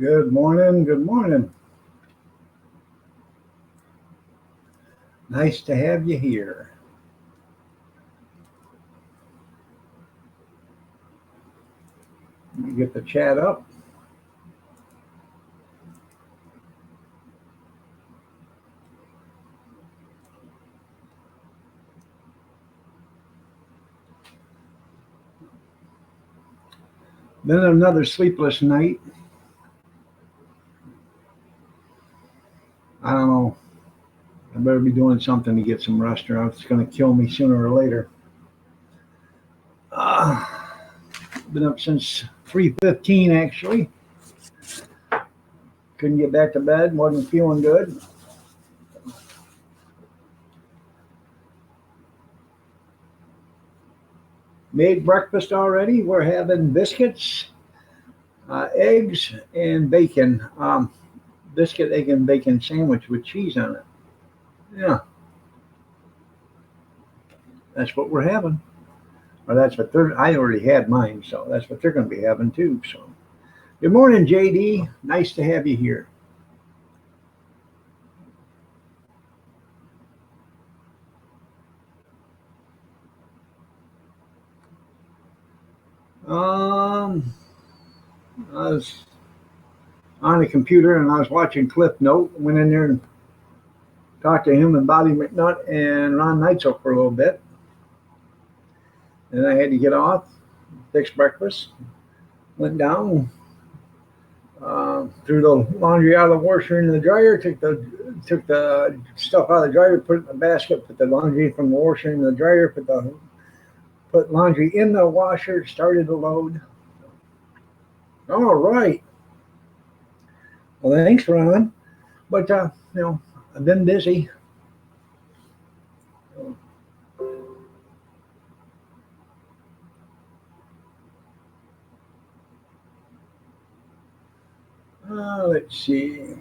Good morning. Good morning. Nice to have you here. You get the chat up. Been another sleepless night. I don't know. I better be doing something to get some rest, or it's going to kill me sooner or later. Uh, been up since 3:15 actually. Couldn't get back to bed. Wasn't feeling good. Made breakfast already. We're having biscuits, eggs, and bacon. Biscuit, egg, and bacon sandwich with cheese on it. Yeah, that's what we're having. Or that's what they're. I already had mine, so that's what they're going to be having too. So, good morning, JD. Nice to have you here. Um, I was on the computer and I was watching Cliff Note. Went in there and talked to him and Bobby McNutt and Ron Neitzel for a little bit. And I had to get off, fix breakfast. Went down, threw the laundry out of the washer into the dryer. Took the stuff out of the dryer, put it in the basket. Put the laundry from the washer in the dryer. Put laundry in the washer. Started to load. All right. Well, thanks, Ron. But I've been busy. Let's see.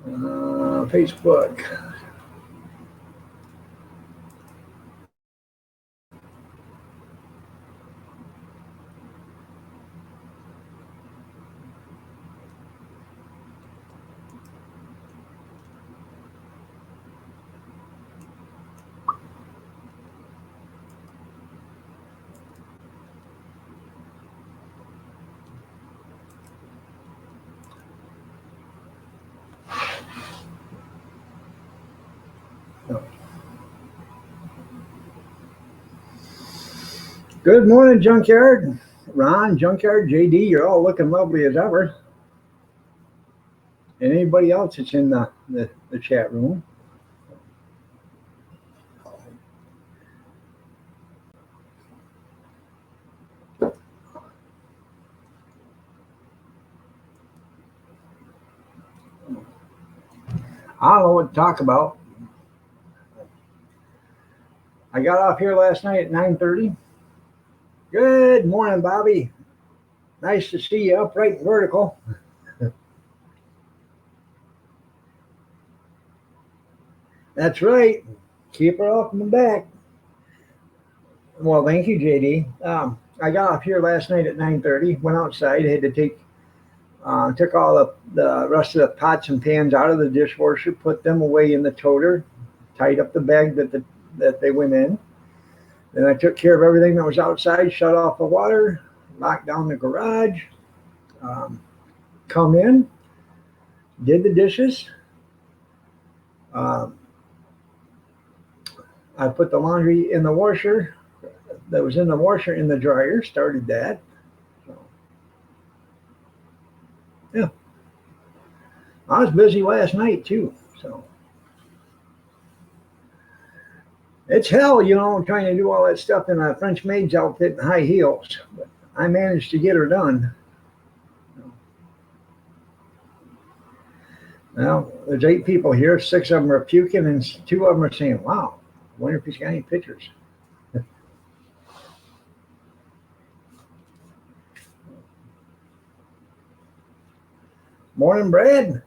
Facebook. Good morning, Junkyard. Ron, Junkyard, JD, you're all looking lovely as ever. And anybody else that's in the chat room. I don't know what to talk about. I got off here last night at 9:30. Good morning, Bobby. Nice to see you upright and vertical. That's right. Keep her up and back. Well, thank you, JD. I got off here last night at 9:30. Went outside. Had to took all the rest of the pots and pans out of the dishwasher, put them away in the toter, tied up the bag that they went in. Then I took care of everything that was outside, shut off the water, locked down the garage, um, come in, did the dishes. Um, I put the laundry in the washer that was in the washer in the dryer, started that. So, yeah, I was busy last night too. So it's hell, trying to do all that stuff in a French maid's outfit and high heels. But I managed to get her done. Well, there's 8 people here. 6 of them are puking, and 2 of them are saying, "Wow, I wonder if he's got any pictures." Morning, Brad.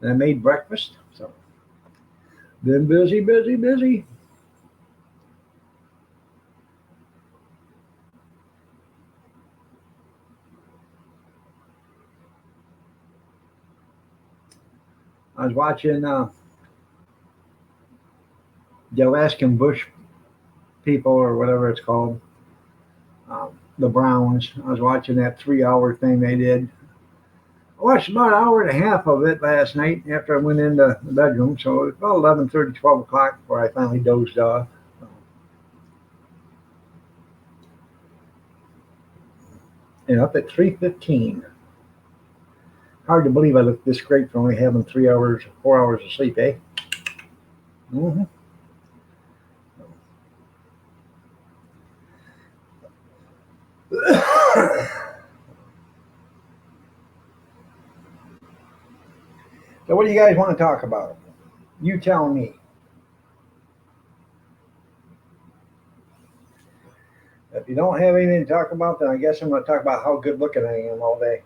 and I made breakfast. So been busy, busy, busy. I was watching the Alaskan Bush people or whatever it's called, the Browns. I was watching that 3 hour thing they did. I watched about an hour and a half of it last night after I went into the bedroom. So it was about 11:30, 12 o'clock before I finally dozed off. And up at 3:15. Hard to believe I look this great for only having 3 hours, 4 hours of sleep, eh? Mm-hmm. So what do you guys want to talk about? You tell me. If you don't have anything to talk about, then I guess I'm going to talk about how good looking I am all day.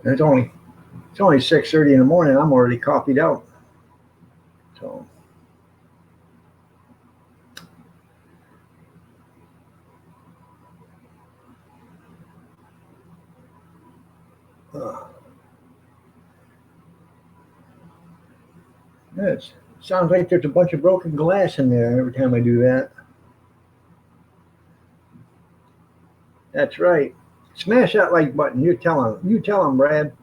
And it's only 6:30 in the morning. I'm already coffeeed out. So it sounds like there's a bunch of broken glass in there every time I do that. That's right. Smash that like button. You tell him. You tell him, Brad.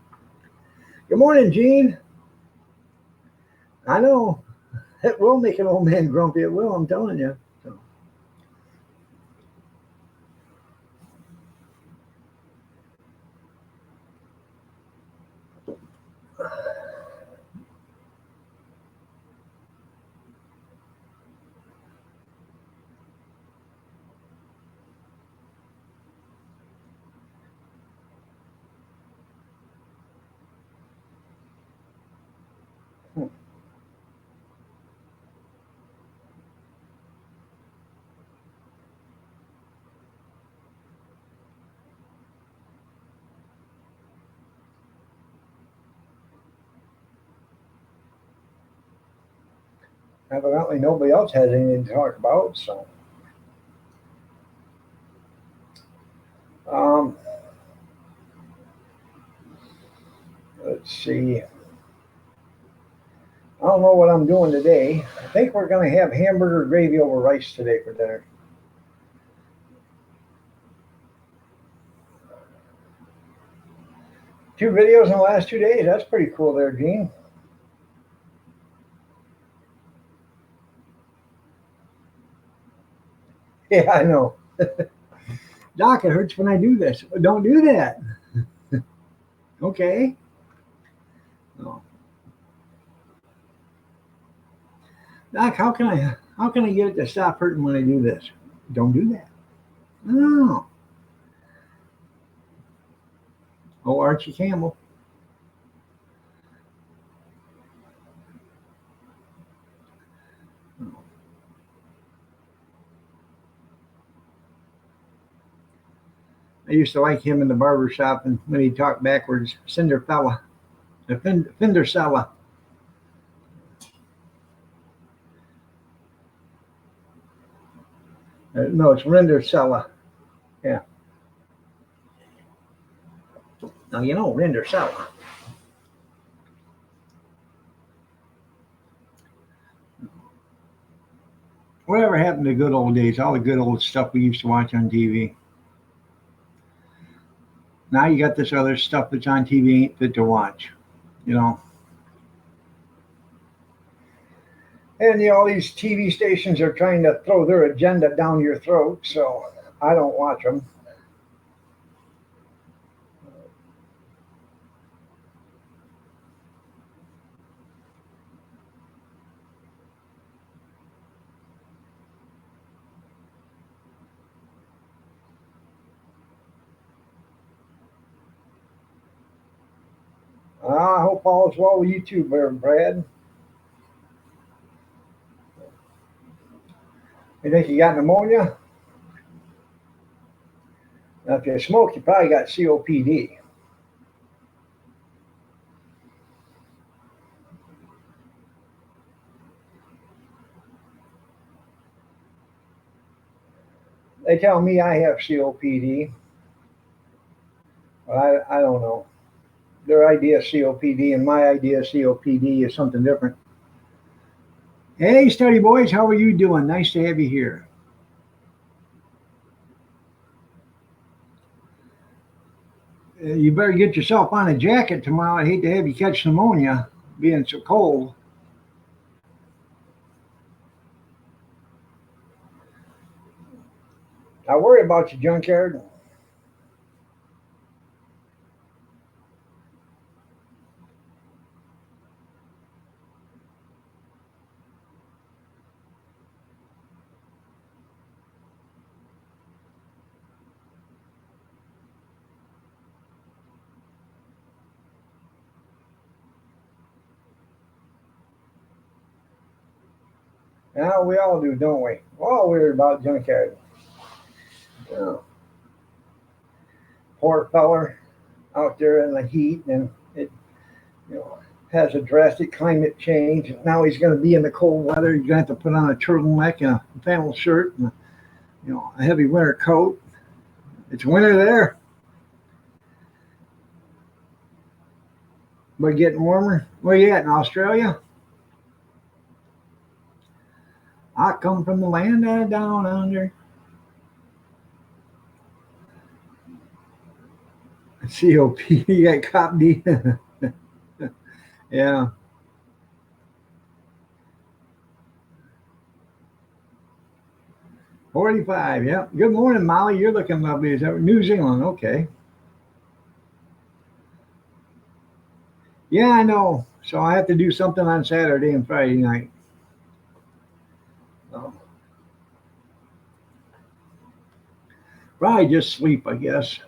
Good morning, Gene. I know it will make an old man grumpy. It will. I'm telling you. So. Evidently, nobody else has anything to talk about. So, um, let's see. I don't know what I'm doing today. I think we're going to have hamburger gravy over rice today for dinner. 2 videos in the last 2 days. That's pretty cool there, Gene. Yeah, I know. Doc, it hurts when I do this. Don't do that. Okay. No. Doc, how can I get it to stop hurting when I do this? Don't do that. No. Oh, Archie Campbell. I used to like him in the barber shop, and when he talked backwards, Cinderfella, Findercella. No, it's Rendercella. Yeah. Now you know Rendercella. Whatever happened to the good old days? All the good old stuff we used to watch on TV. Now you got this other stuff that's on TV ain't fit to watch. You know. And all these TV stations are trying to throw their agenda down your throat, so I don't watch them. I hope all is well with you too, Brad. You think you got pneumonia? Now, if you smoke, you probably got COPD. They tell me I have COPD, but I don't know. Their idea of COPD and my idea of COPD is something different. Hey, study boys, how are you doing? Nice to have you here. You better get yourself on a jacket tomorrow. I hate to have you catch pneumonia being so cold. I worry about you, junkyard. Now we all do, don't we? We're all worried about junkyard. Yeah. Poor feller out there in the heat, and it, you know, has a drastic climate change. Now he's going to be in the cold weather. He's going to have to put on a turtleneck and a flannel shirt and a heavy winter coat. It's winter there, but getting warmer. Where you at in Australia? I come from the land of down under. COP, you got cop D. Yeah. 45, yeah. Good morning, Molly. You're looking lovely. Is that New Zealand? Okay. Yeah, I know. So I have to do something on Saturday and Friday night. So probably just sleep, I guess.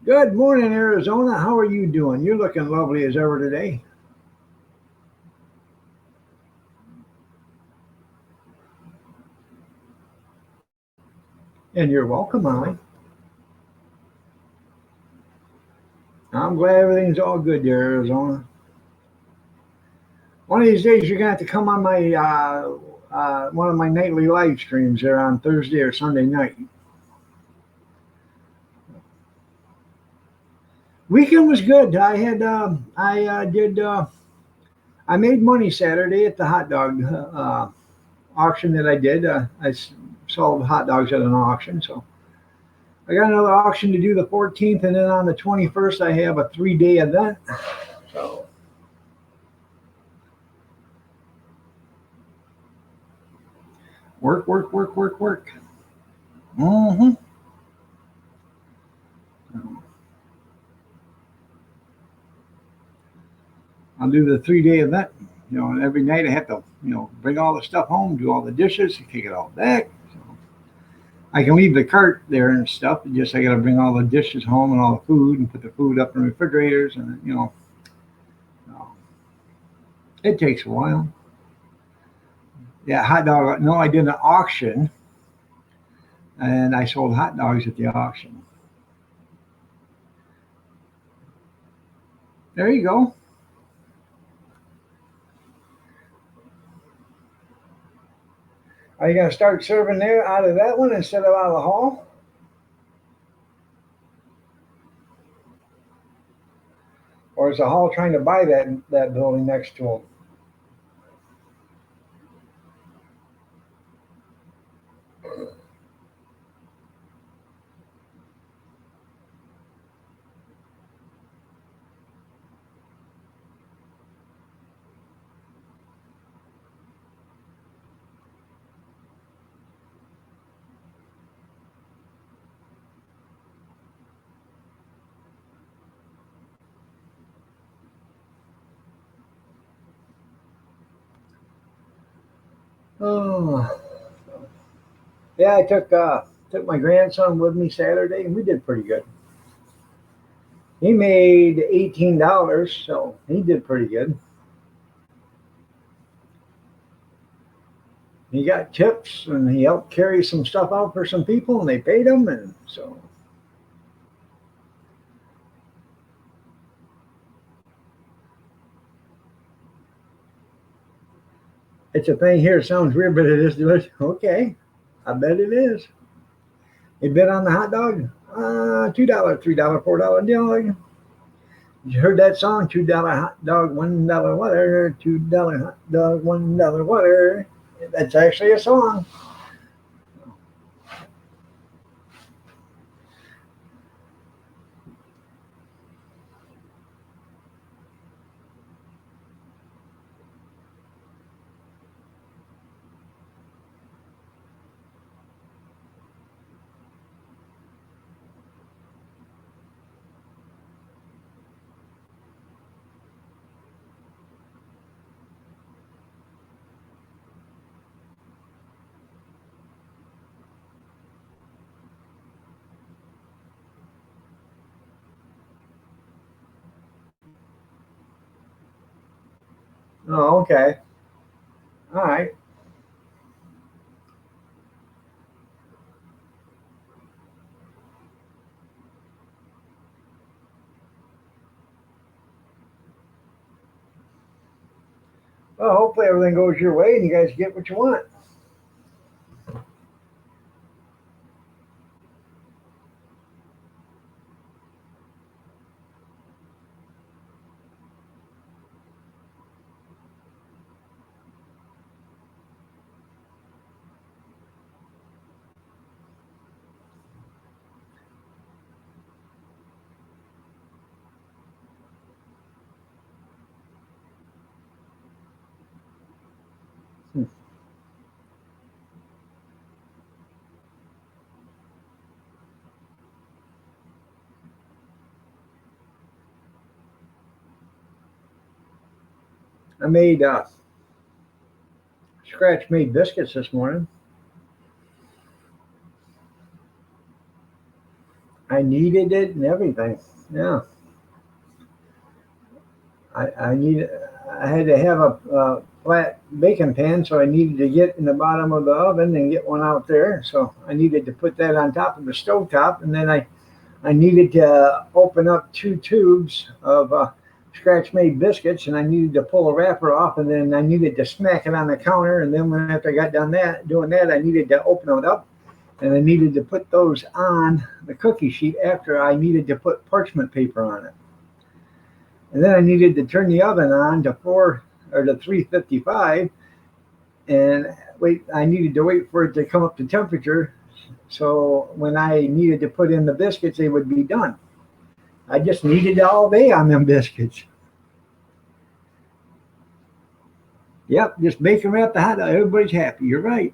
Good morning, Arizona. How are you doing? You're looking lovely as ever today. And you're welcome, Molly. I'm glad everything's all good there, Arizona. One of these days, you're gonna have to come on my one of my nightly live streams there on Thursday or Sunday night. Weekend was good. I made money Saturday at the hot dog auction that I did. Sold hot dogs at an auction, so I got another auction to do the 14th, and then on the 21st I have a 3-day event. So work, work, work, work, work. Mm-hmm. I'll do the 3-day event. And every night I have to, bring all the stuff home, do all the dishes, kick it all back. So I can leave the cart there and stuff. Just I got to bring all the dishes home and all the food and put the food up in the refrigerators, and uh, it takes a while. Yeah, hot dog. No, I did an auction, and I sold hot dogs at the auction. There you go. Are you gonna start serving there out of that one instead of out of the hall? Or is the hall trying to buy that building next to them? Oh, yeah. I took my grandson with me Saturday, and we did pretty good. He made $18, so he did pretty good. He got tips, and he helped carry some stuff out for some people, and they paid him, and so it's a thing here. It sounds weird, but it is delicious. Okay, I bet it is. You bid on the hot dog? $2, $3, $4 deal. You heard that song? $2 hot dog, $1 water. $2 hot dog, $1 water. That's actually a song. Oh, okay. All right. Well, hopefully everything goes your way and you guys get what you want. I made scratch made biscuits this morning. I kneaded it and everything. Yeah, I need. I had to have a flat baking pan, so I needed to get in the bottom of the oven and get one out there. So I needed to put that on top of the stove top, and then I needed to open up two tubes of scratch made biscuits, and I needed to pull a wrapper off, and then I needed to smack it on the counter. And then when after I got done doing that, I needed to open it up, and I needed to put those on the cookie sheet after I needed to put parchment paper on it. And then I needed to turn the oven on to 355, and wait. I needed to wait for it to come up to temperature, so when I needed to put in the biscuits, they would be done. I just needed all day on them biscuits. Yep, just bacon wrap the hot dog. Everybody's happy. You're right.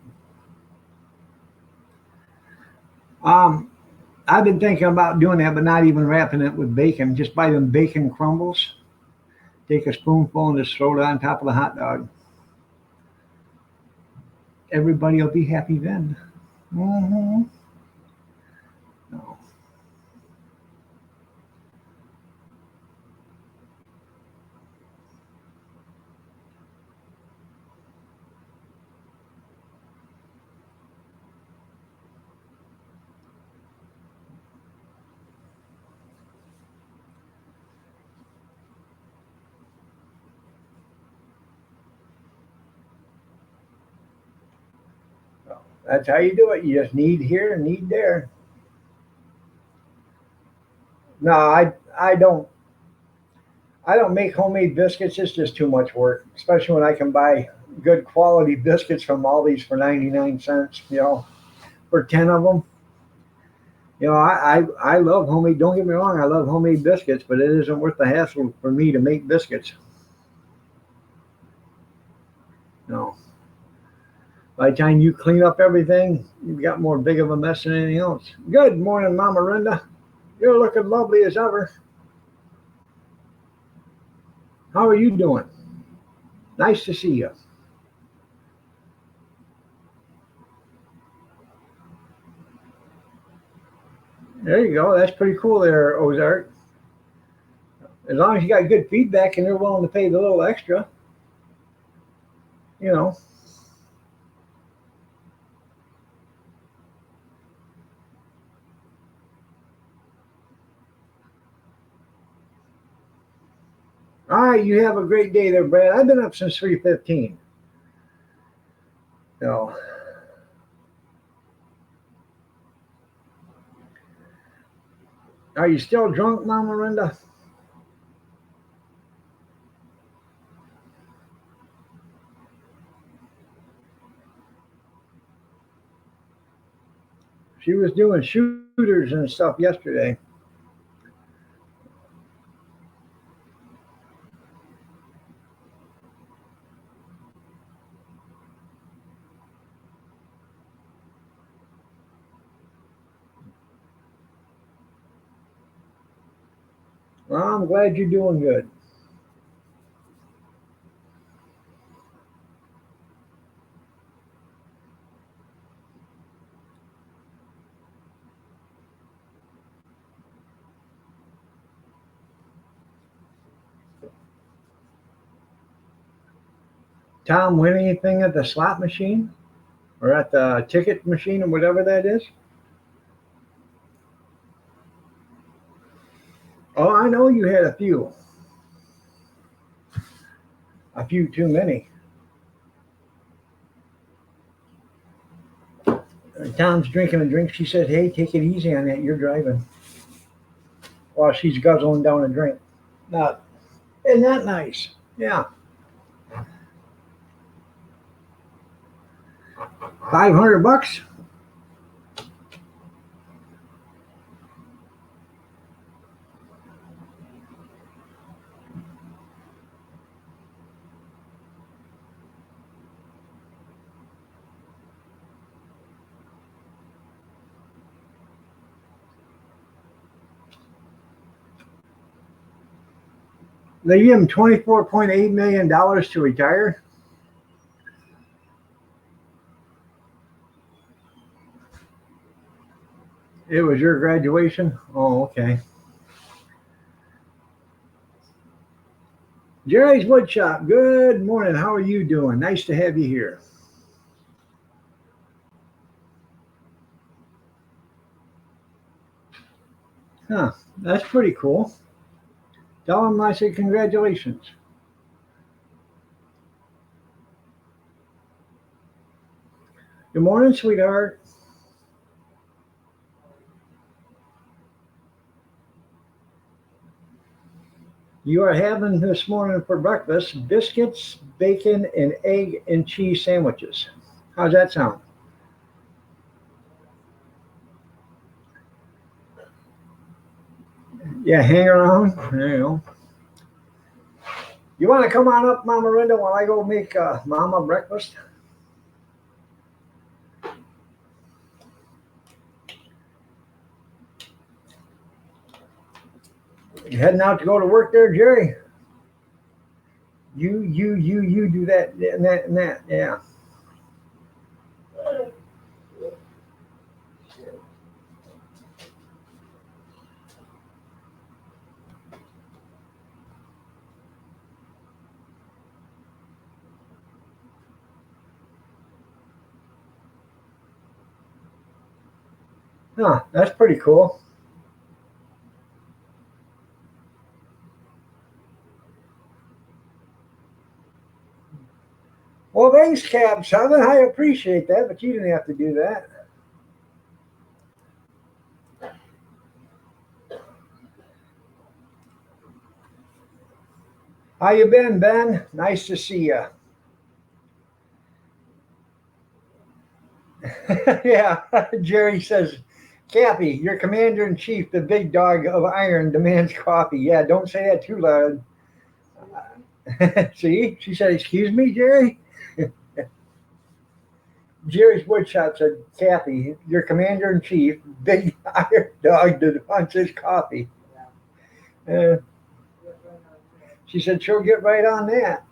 Um, I've been thinking about doing that, but not even wrapping it with bacon. Just buy them bacon crumbles. Take a spoonful and just throw it on top of the hot dog. Everybody will be happy then. Mm-hmm. No, no. That's how you do it. You just knead here and knead there. No, I don't. I don't make homemade biscuits. It's just too much work, especially when I can buy good quality biscuits from Aldi's for 99 cents. For 10 of them. I love homemade. Don't get me wrong. I love homemade biscuits, but it isn't worth the hassle for me to make biscuits. No. By the time you clean up everything, you've got more big of a mess than anything else. Good morning, Mama Renda. You're looking lovely as ever. How are you doing? Nice to see you. There you go. That's pretty cool there, Ozark. As long as you got good feedback and they're willing to pay the little extra, you know. All right, you have a great day there, Brad. I've been up since 3:15. So, are you still drunk, Mama Linda? She was doing shooters and stuff yesterday. Well, I'm glad you're doing good. Tom, win anything at the slot machine or at the ticket machine or whatever that is? Oh, I know you had a few too many. Tom's drinking a drink. She said, "Hey, take it easy on that. You're driving." While she's guzzling down a drink. Not, isn't that nice? Yeah, 500 bucks. They give him $24.8 million to retire. It was your graduation. Oh, okay. Jerry's Woodshop. Good morning. How are you doing? Nice to have you here. Huh. That's pretty cool. Tell him I said congratulations. Good morning, sweetheart. You are having this morning for breakfast biscuits, bacon, and egg and cheese sandwiches. How's that sound? Yeah, hang around. There you go. You want to come on up, Mama Linda, while I go make Mama breakfast? You heading out to go to work there, Jerry? You do that and that and that. Yeah. Huh, that's pretty cool. Well, thanks, Cab Southern. I appreciate that, but you didn't have to do that. How you been, Ben? Nice to see you. Yeah, Jerry says, Cappy, your commander in chief, the big dog of iron, demands coffee. Yeah, don't say that too loud. See, she said, "Excuse me, Jerry." Jerry's woodshop said, "Cappy, your commander in chief, big iron dog that wants his coffee." Uh, she said, "She'll get right on that."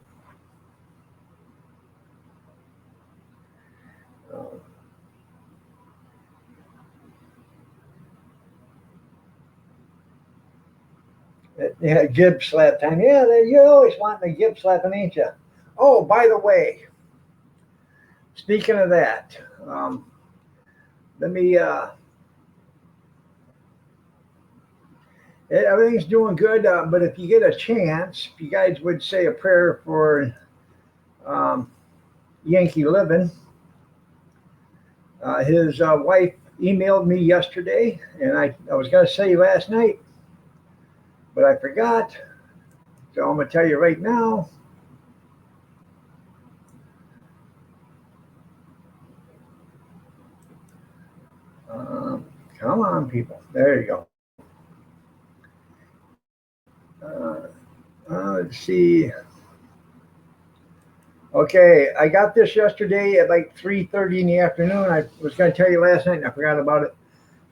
Uh, yeah, Gib slap time. Yeah, you're always wanting a Gib slapping, ain't you? Oh, by the way, speaking of that, um, let me Everything's doing good, but if you get a chance, if you guys would say a prayer for um, Yankee Living. His wife emailed me yesterday, and I was going to say last night, but I forgot. So I'm going to tell you right now. Um, Come on, people. There you go. Uh, let's see. Okay, I got this yesterday at like 3:30 in the afternoon. I was going to tell you last night, and I forgot about it.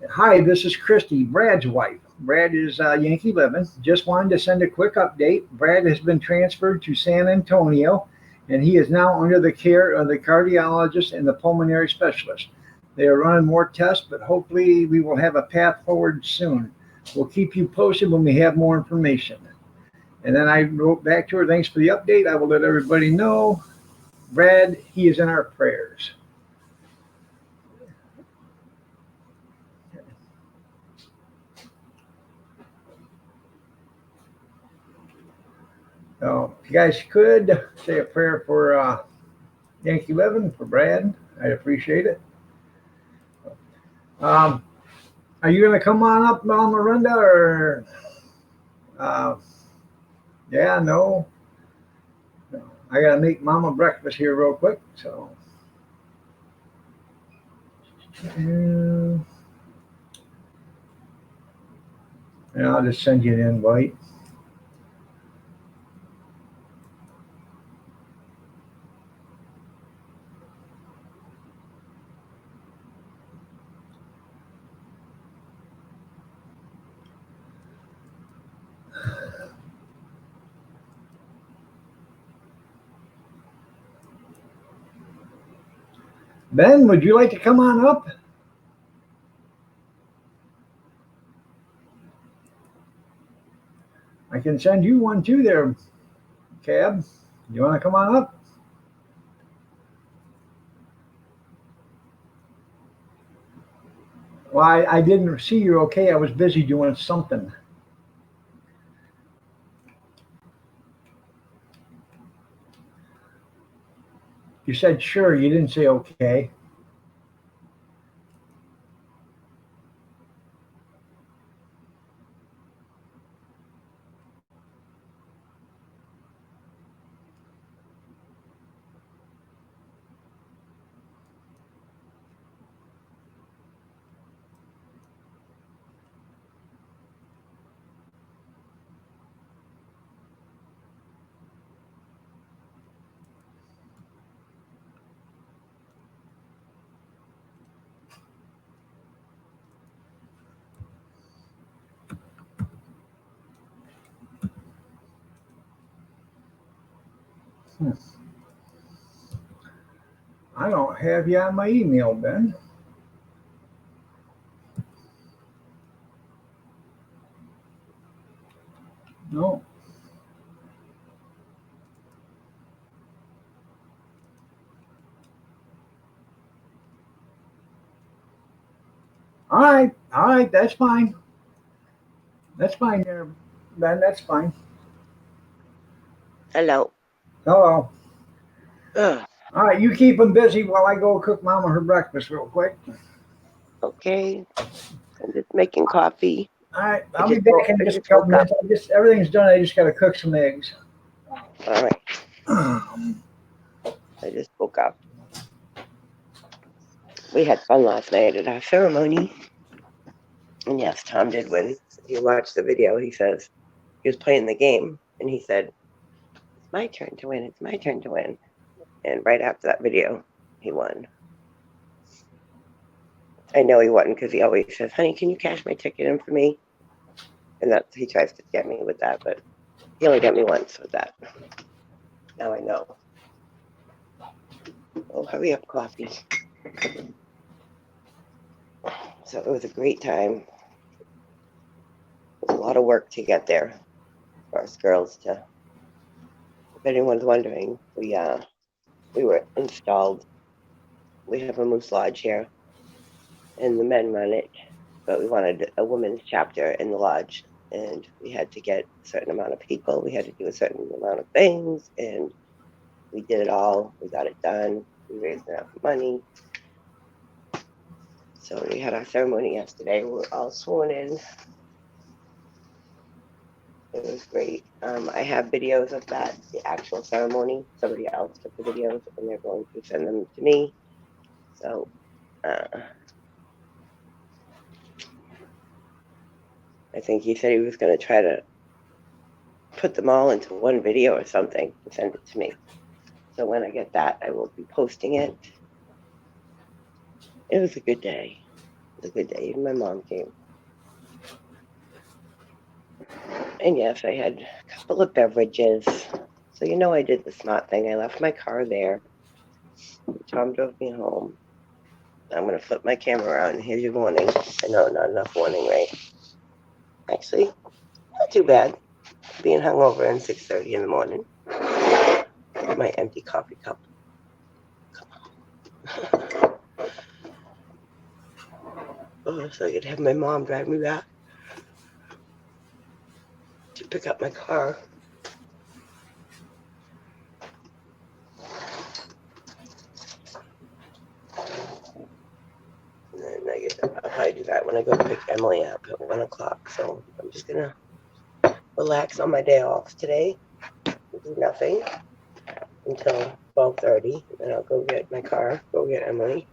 Hi, this is Christy, Brad's wife. Brad is Yankee Living. Just wanted to send a quick update. Brad has been transferred to San Antonio, and he is now under the care of the cardiologist and the pulmonary specialist. They are running more tests, but hopefully we will have a path forward soon. We'll keep you posted when we have more information. And then I wrote back to her, thanks for the update. I will let everybody know. Brad, he is in our prayers. So if you guys could say a prayer for Yankee Living, for Brad, I'd appreciate it. Um, are you going to come on up, Miranda, or uh, yeah, no? I got to make Mama breakfast here real quick, so. And I'll just send you an invite. Ben, would you like to come on up? I can send you one too there, Cab. You want to come on up? Well, I didn't see you okay. I was busy doing something. You said sure. You didn't say okay. I don't have you on my email, Ben. No. All right, that's fine. That's fine there, Ben. That's fine. Hello. Hello. Ugh, All right, you keep them busy while I go cook Mama her breakfast real quick. okay. I'm just making coffee. All right, I I'll be just back woke, in I just a just couple woke up. minutes. Everything's done. I just got to cook some eggs. All right. Oh, I just woke up. We had fun last night at our ceremony. And yes, Tom did win. He watched the video. He says he was playing the game and he said, it's my turn to win. It's my turn to win. And right after that video, he won. I know he won because he always says, honey, can you cash my ticket in for me? And that's he tries to get me with that, but he only got me once with that. Now I know. Oh, hurry up, coffee. So it was a great time. It was a lot of work to get there for us girls to. If anyone's wondering, we were installed. We have a Moose Lodge here, and the men run it, but we wanted a women's chapter in the lodge, and we had to get a certain amount of people. We had to do a certain amount of things, and we did it all. We got it done. We raised enough money. So we had our ceremony yesterday. We were all sworn in. It was great. I have videos of that, the actual ceremony. Somebody else took the videos, and they're going to send them to me. So I think he said he was going to try to put them all into one video or something and send it to me. So when I get that, I will be posting it. It was a good day. It was a good day. Even my mom came. And yes, I had a couple of beverages. So you know I did the smart thing. I left my car there. Tom drove me home. I'm going to flip my camera around. Here's your warning. I know, not enough warning, right? Actually, not too bad. Being hungover at 6:30 in the morning. My empty coffee cup. Come on. Oh, so I could have my mom drive me back to pick up my car. And then I'll probably do that when I go pick Emily up at 1 o'clock. So I'm just going to relax on my day off today. Do nothing until 12:30. Then I'll go get my car, go get Emily.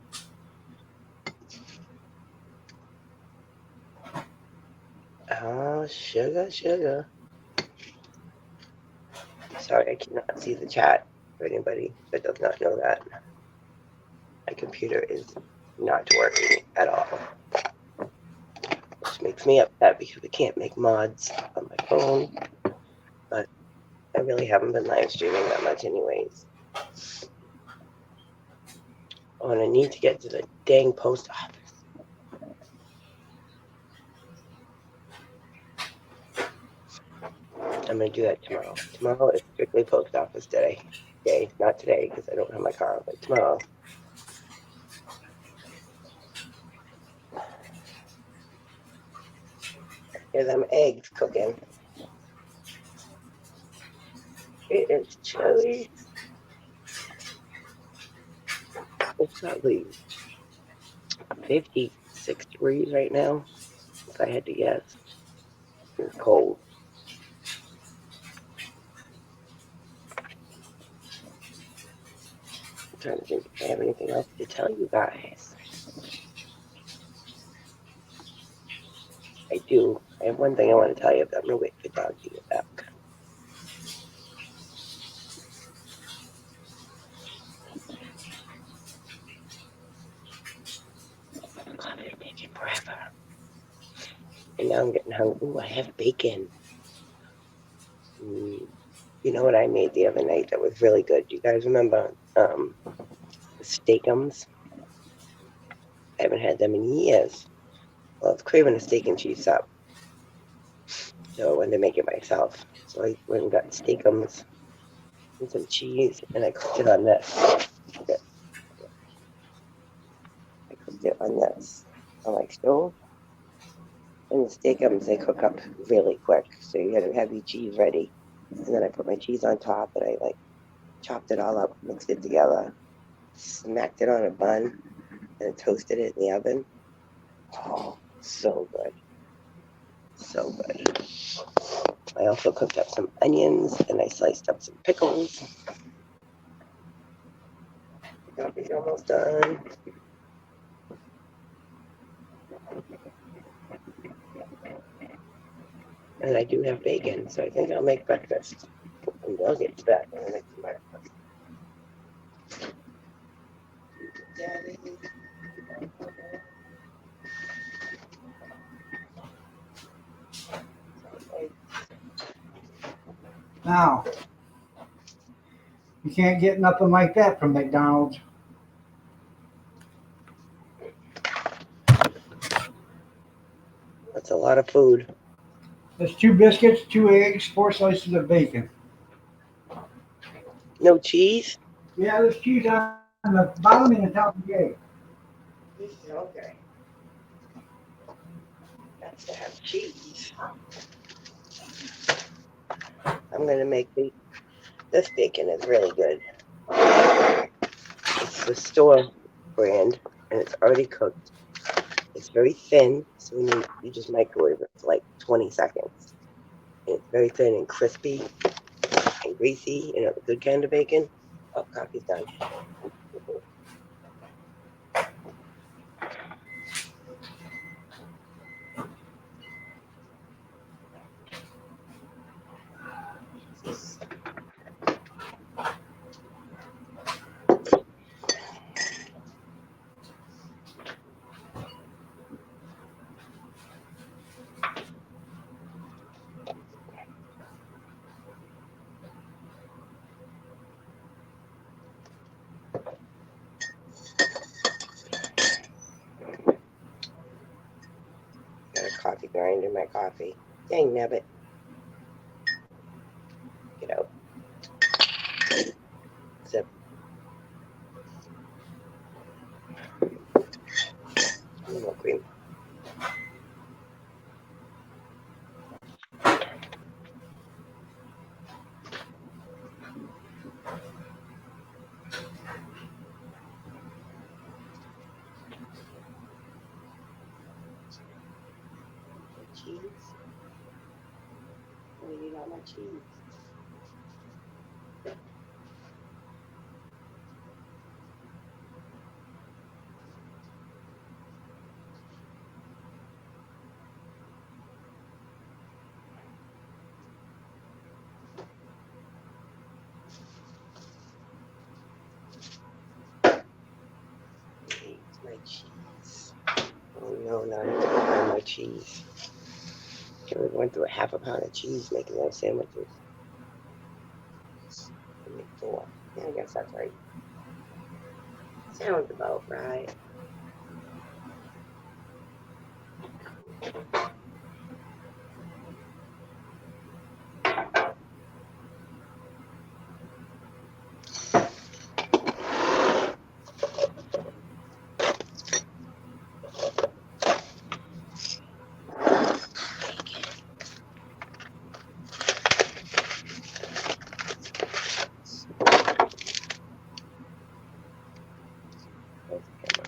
Oh, sugar. Sorry, I cannot see the chat for anybody that does not know that. My computer is not working at all. Which makes me upset because I can't make mods on my phone. But I really haven't been live streaming that much anyways. Oh, and I need to get to the dang post office. I'm going to do that tomorrow. Tomorrow is strictly post office day. Not today because I don't have my car, but tomorrow. Here's them eggs cooking. It is chilly. It's probably 56 degrees right now, if I had to guess. It's cold. I'm trying to think if I have anything else to tell you guys. I do. I have one thing I want to tell you, but I'm going to wait for Dog to get back. God, it's taking forever. And now I'm getting hungry. Ooh, I have bacon. You know what I made the other night that was really good? Do you guys remember the Steakums? I haven't had them in years. Well, I was craving a steak and cheese sub. So I wanted to make it myself. So I went and got Steakums and some cheese, and I cooked it on this. Okay. I cooked it on this, on my stove. And the Steakums, they cook up really quick. So you got to have your cheese ready. And then I put my cheese on top, and I chopped it all up, mixed it together, smacked it on a bun, and toasted it in the oven. Oh, so good. So good. I also cooked up some onions, and I sliced up some pickles. The coffee's almost done. And I do have bacon, so I think I'll make breakfast. And I'll get back and I'll make some breakfast. Now, you can't get nothing like that from McDonald's. That's a lot of food. There's 2 biscuits, 2 eggs, 4 slices of bacon. No cheese? Yeah, there's cheese on the bottom and the top of the egg. Okay. That's to have cheese. I'm gonna make this bacon is really good. It's the store brand, and it's already cooked. It's very thin, so you just microwave it for like 20 seconds. And it's very thin and crispy and greasy, the good kind of bacon. Oh, coffee's done. Got a coffee grinder in my coffee. Dang, nabbit. Get out. Sip. No cream. Cheese. I need all my cheese. Needs my cheese. Oh no, now I have to go buy my cheese. I went through a half a pound of cheese making those sandwiches. I make 4. Yeah, I guess that's right. Sounds about right. There's the camera.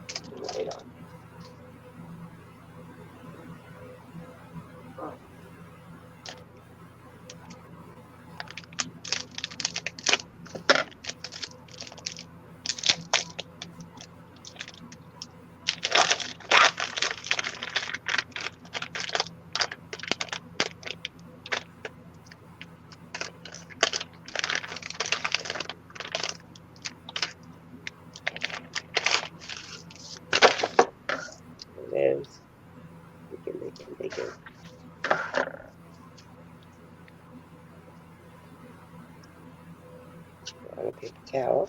Turn the light on. Oh. There it is. Bacon. On a paper towel.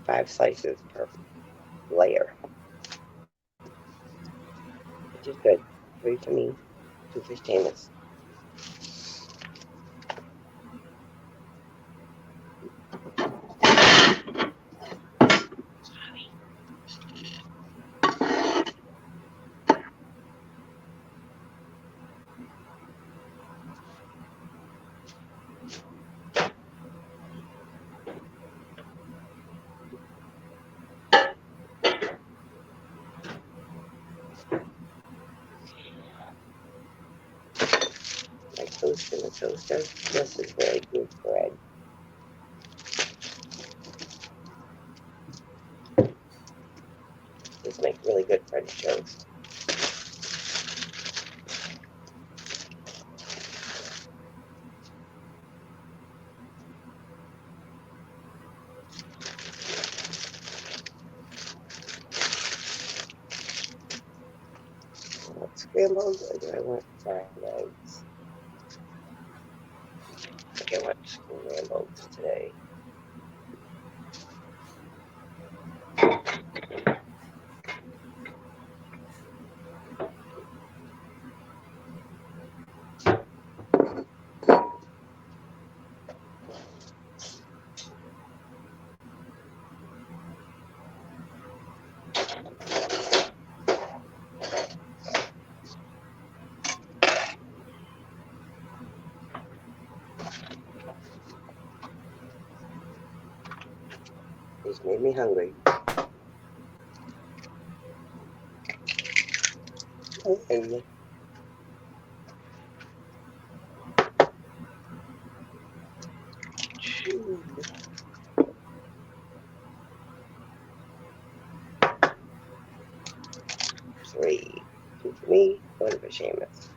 5 slices per layer, which is good. 3 for me, 2 for Seamus. My toast in the toaster. This is really good bread. This makes really good French toast. I want scrambled or do I want fried eggs? I think I want scrambled today. just made me hungry. And 3. 2 for me, 1 for Seamus.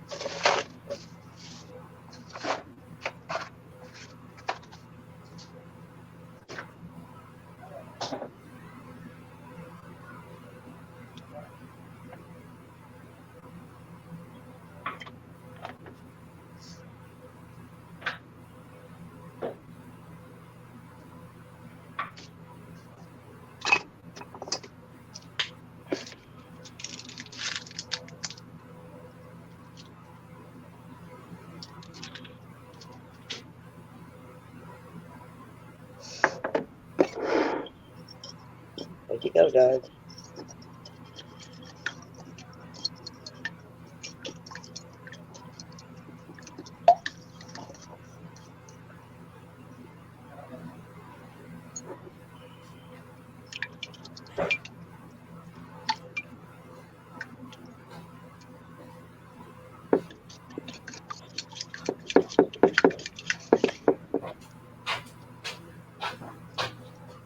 Where'd you go, dog?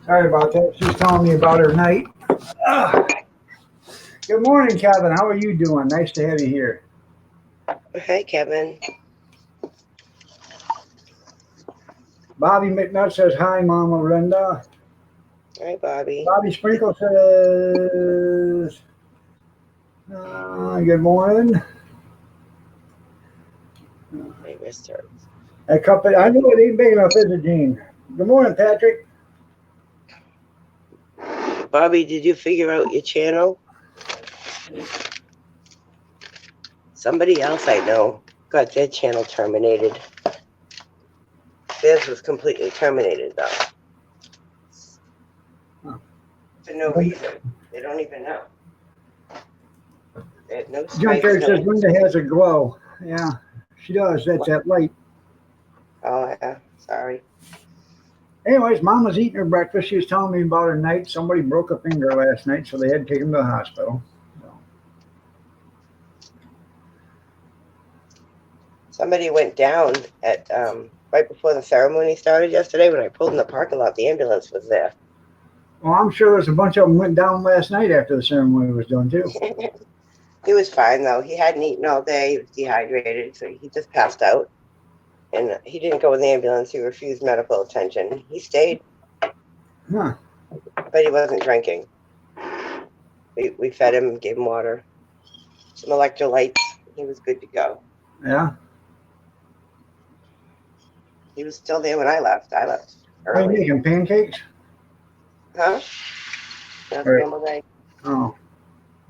Sorry about that. She's telling me about her night. Ah. Good morning, Kevin. How are you doing? Nice to have you here. Hey, Kevin. Bobby McNutt says, hi, Mama Linda. Hi, Bobby. Bobby Sprinkle says, good morning. My wrist hurts. A cup of, I knew it ain't big enough, is it, Gene? Good morning, Patrick. Bobby, did you figure out your channel? Somebody else I know got their channel terminated. Theirs was completely terminated, though. Huh. For no reason. They don't even know. They had no Junkyard strikes. says Linda has a glow. Yeah, she does. That's that light. Oh, yeah. Sorry. Anyways, Mom was eating her breakfast. She was telling me about her night. Somebody broke a finger last night, so they had to take him to the hospital. Somebody went down at right before the ceremony started yesterday. When I pulled in the parking lot, the ambulance was there. Well, I'm sure there's a bunch of them went down last night after the ceremony was done, too. He was fine, though. He hadn't eaten all day. He was dehydrated, so he just passed out. And he didn't go in the ambulance. He refused medical attention. He stayed. Huh. But he wasn't drinking. We fed him, gave him water, some electrolytes. He was good to go. Yeah. He was still there when I left. I left Are you early. making pancakes? Huh? Yeah, Right. scrambled egg. Oh.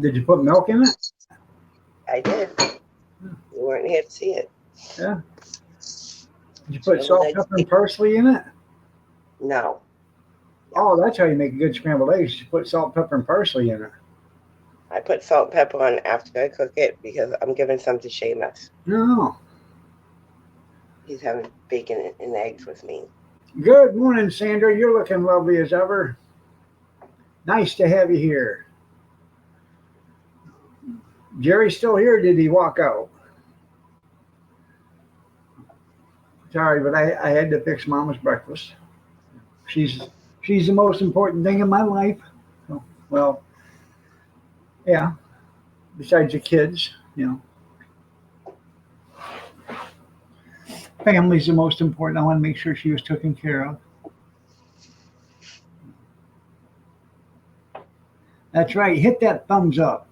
Did you put milk in it? I did. You weren't here to see it. Yeah. Did you put Scrambled salt, eggs. pepper, and parsley in it? No. Oh, that's how you make a good scrambled eggs. You put salt, pepper, and parsley in it. I put salt and pepper on after I cook it because I'm giving some to Seamus. No. He's having bacon and eggs with me. Good morning, Sandra. You're looking lovely as ever. Nice to have you here. Jerry's still here, or did he walk out? Sorry, but I had to fix Mama's breakfast. She's the most important thing in my life. So, well, yeah. Besides the kids, you know. Family's the most important. I want to make sure she was taken care of. That's right. Hit that thumbs up.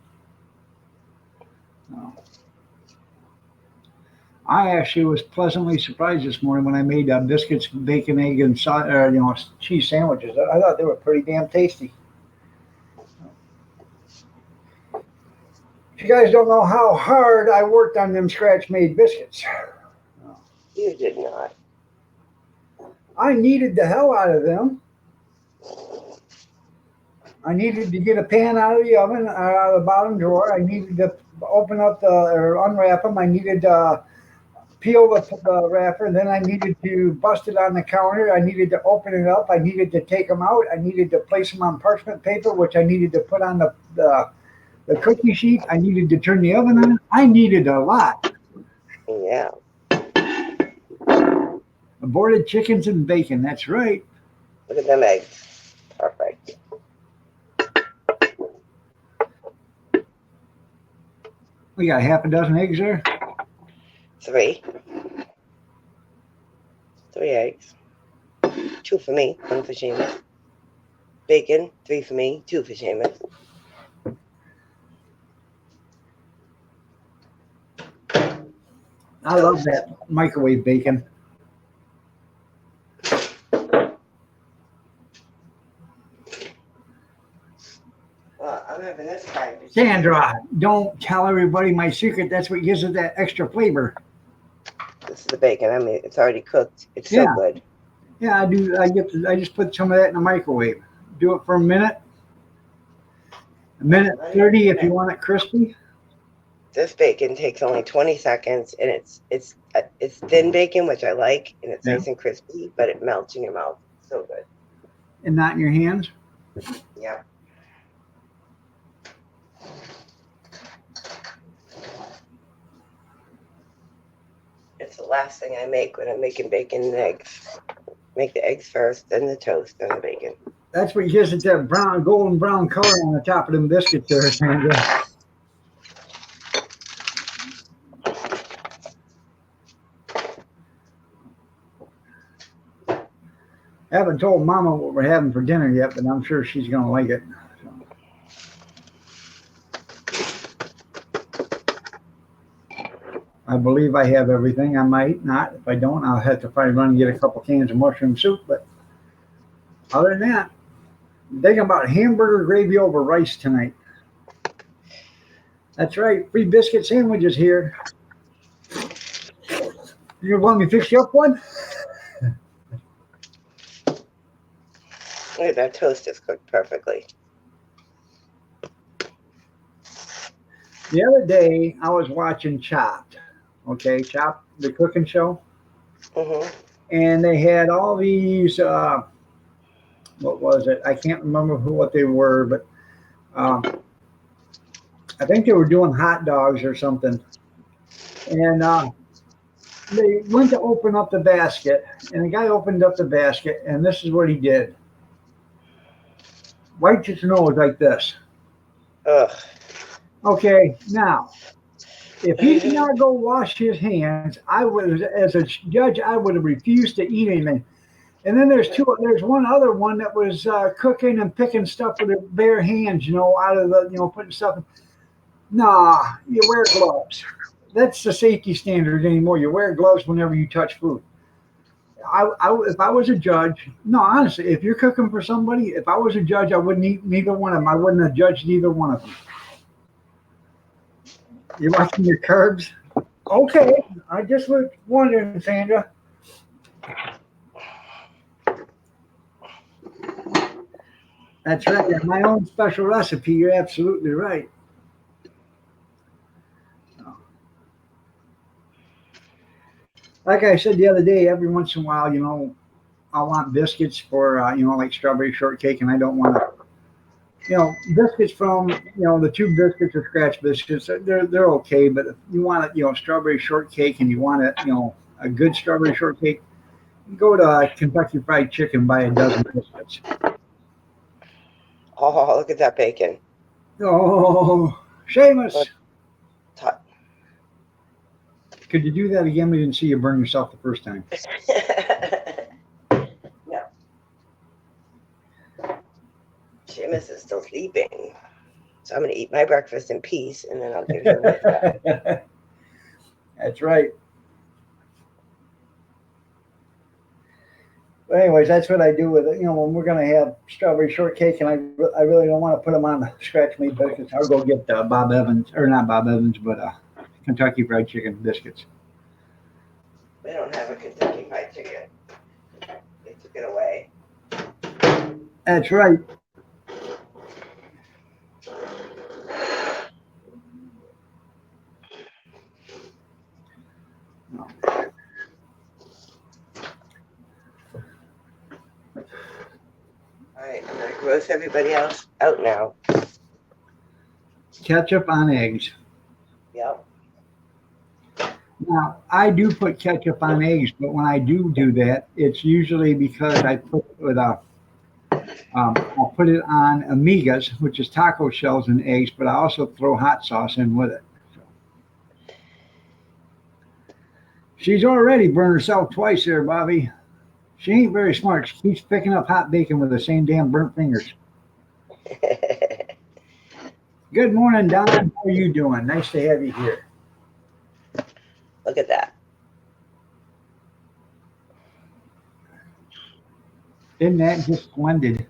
I actually was pleasantly surprised this morning when I made biscuits, bacon, egg, and cheese sandwiches. I thought they were pretty damn tasty. If you guys don't know how hard I worked on them scratch-made biscuits. You did not. I needed the hell out of them. I needed to get a pan out of the oven, out of the bottom drawer. I needed to open up or unwrap them. I needed peel the wrapper, and then I needed to bust it on the counter. I needed to open it up. I needed to take them out. I needed to place them on parchment paper, which I needed to put on the cookie sheet. I needed to turn the oven on. I needed a lot. Yeah. Aborted chickens and bacon. That's right. Look at them eggs. Perfect. We got half a dozen eggs there. 3. 3 eggs. 2 for me, 1 for Seamus. Bacon, 3 for me, 2 for Seamus. I love that microwave bacon. Well, I'm having this kind. Sandra, don't tell everybody my secret. That's what gives it that extra flavor. This is the bacon. I mean, it's already cooked. It's so Yeah. good. Yeah, I do. I just put some of that in the microwave. Do it for a minute. A minute 30 if you want it crispy. This bacon takes only 20 seconds, and it's thin bacon, which I like, and it's Yeah. nice and crispy, but it melts in your mouth. So good. And not in your hands. Yeah. It's the last thing I make when I'm making bacon and eggs. Make the eggs first, then the toast, then the bacon. That's what gives it that golden brown color on the top of them biscuits there, Sandra. I haven't told Mama what we're having for dinner yet, but I'm sure she's going to like it. I believe I have everything. I might not. If I don't, I'll have to probably run and get a couple cans of mushroom soup. But other than that, I'm thinking about hamburger gravy over rice tonight. That's right. Free biscuit sandwiches here. You want me to fix you up one? Look at that toast is cooked perfectly. The other day, I was watching Chopped. Okay, Chopped, the cooking show. Mm-hmm. And they had all these, what was it? I can't remember what they were, but I think they were doing hot dogs or something. And they went to open up the basket, and the guy opened up the basket, and this is what he did. Wiped his nose like this. Ugh. Okay, now, if he did not go wash his hands, I would, as a judge, I would have refused to eat anything. And then there's one other one that was cooking and picking stuff with their bare hands, out of the, putting stuff. Nah, you wear gloves. That's the safety standard anymore. You wear gloves whenever you touch food. If I was a judge, no, honestly, if you're cooking for somebody, if I was a judge, I wouldn't eat neither one of them. I wouldn't have judged either one of them. You're watching your carbs? Okay, I just was wondering, Sandra. That's right. My own special recipe. You're absolutely right. Like I said the other day, every once in a while, I want biscuits for, like strawberry shortcake, and I don't want to, biscuits from, the two biscuits or scratch biscuits, they're okay. But if you want it, strawberry shortcake, and you want it, a good strawberry shortcake, go to Kentucky Fried Chicken, buy a dozen biscuits. Oh, look at that bacon. Oh, Seamus. Hot. Could you do that again? We didn't see you burn yourself the first time. No. Seamus is still sleeping. So I'm going to eat my breakfast in peace, and then I'll give him his That's right. But anyways, that's what I do with it. When we're going to have strawberry shortcake, and I really don't want to put them on the scratch meat biscuits, I'll go get Bob Evans, or not Bob Evans, but Kentucky Fried Chicken biscuits. We don't have a Kentucky Fried Chicken. They took it away. That's right. gross everybody else out now. Ketchup on eggs. Yep. Now, I do put ketchup on eggs, but when I do that, it's usually because I put it with I'll put it on amigas, which is taco shells and eggs, but I also throw hot sauce in with it. So. She's already burned herself twice there, Bobby. She ain't very smart. She keeps picking up hot bacon with the same damn burnt fingers. Good morning, Don. How are you doing? Nice to have you here. Look at that. Isn't that just splendid?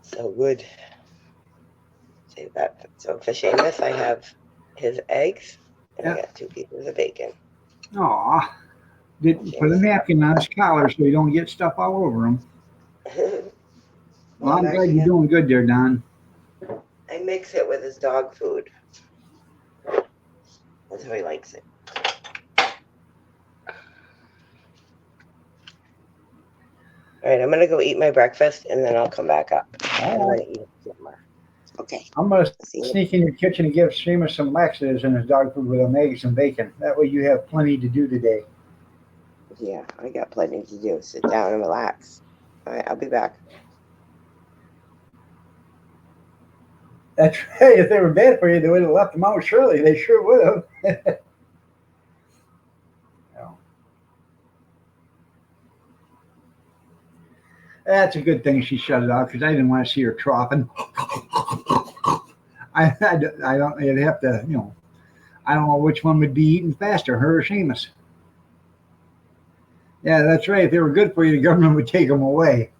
So good. Save that. So for Seamus, I have his eggs, and I got 2 pieces of bacon. Aw. Put a napkin on his collar so you don't get stuff all over him. Well, I'm glad you're doing good there, Don. I mix it with his dog food. That's how he likes it. All right, I'm going to go eat my breakfast, and then I'll come back up. I'm going to eat it more. Okay. I'm going to sneak in your kitchen and give Seamus some laxatives in his dog food with some eggs and bacon. That way you have plenty to do today. Yeah, I got plenty to do. Sit down and relax. All right, I'll be back. That's right. If they were bad for you, they would have left them out. Surely they sure would have. That's a good thing she shut it off because I didn't want to see her troughing. I don't. You'd have to, I don't know which one would be eating faster, her or Seamus. Yeah, that's right. If they were good for you, the government would take them away.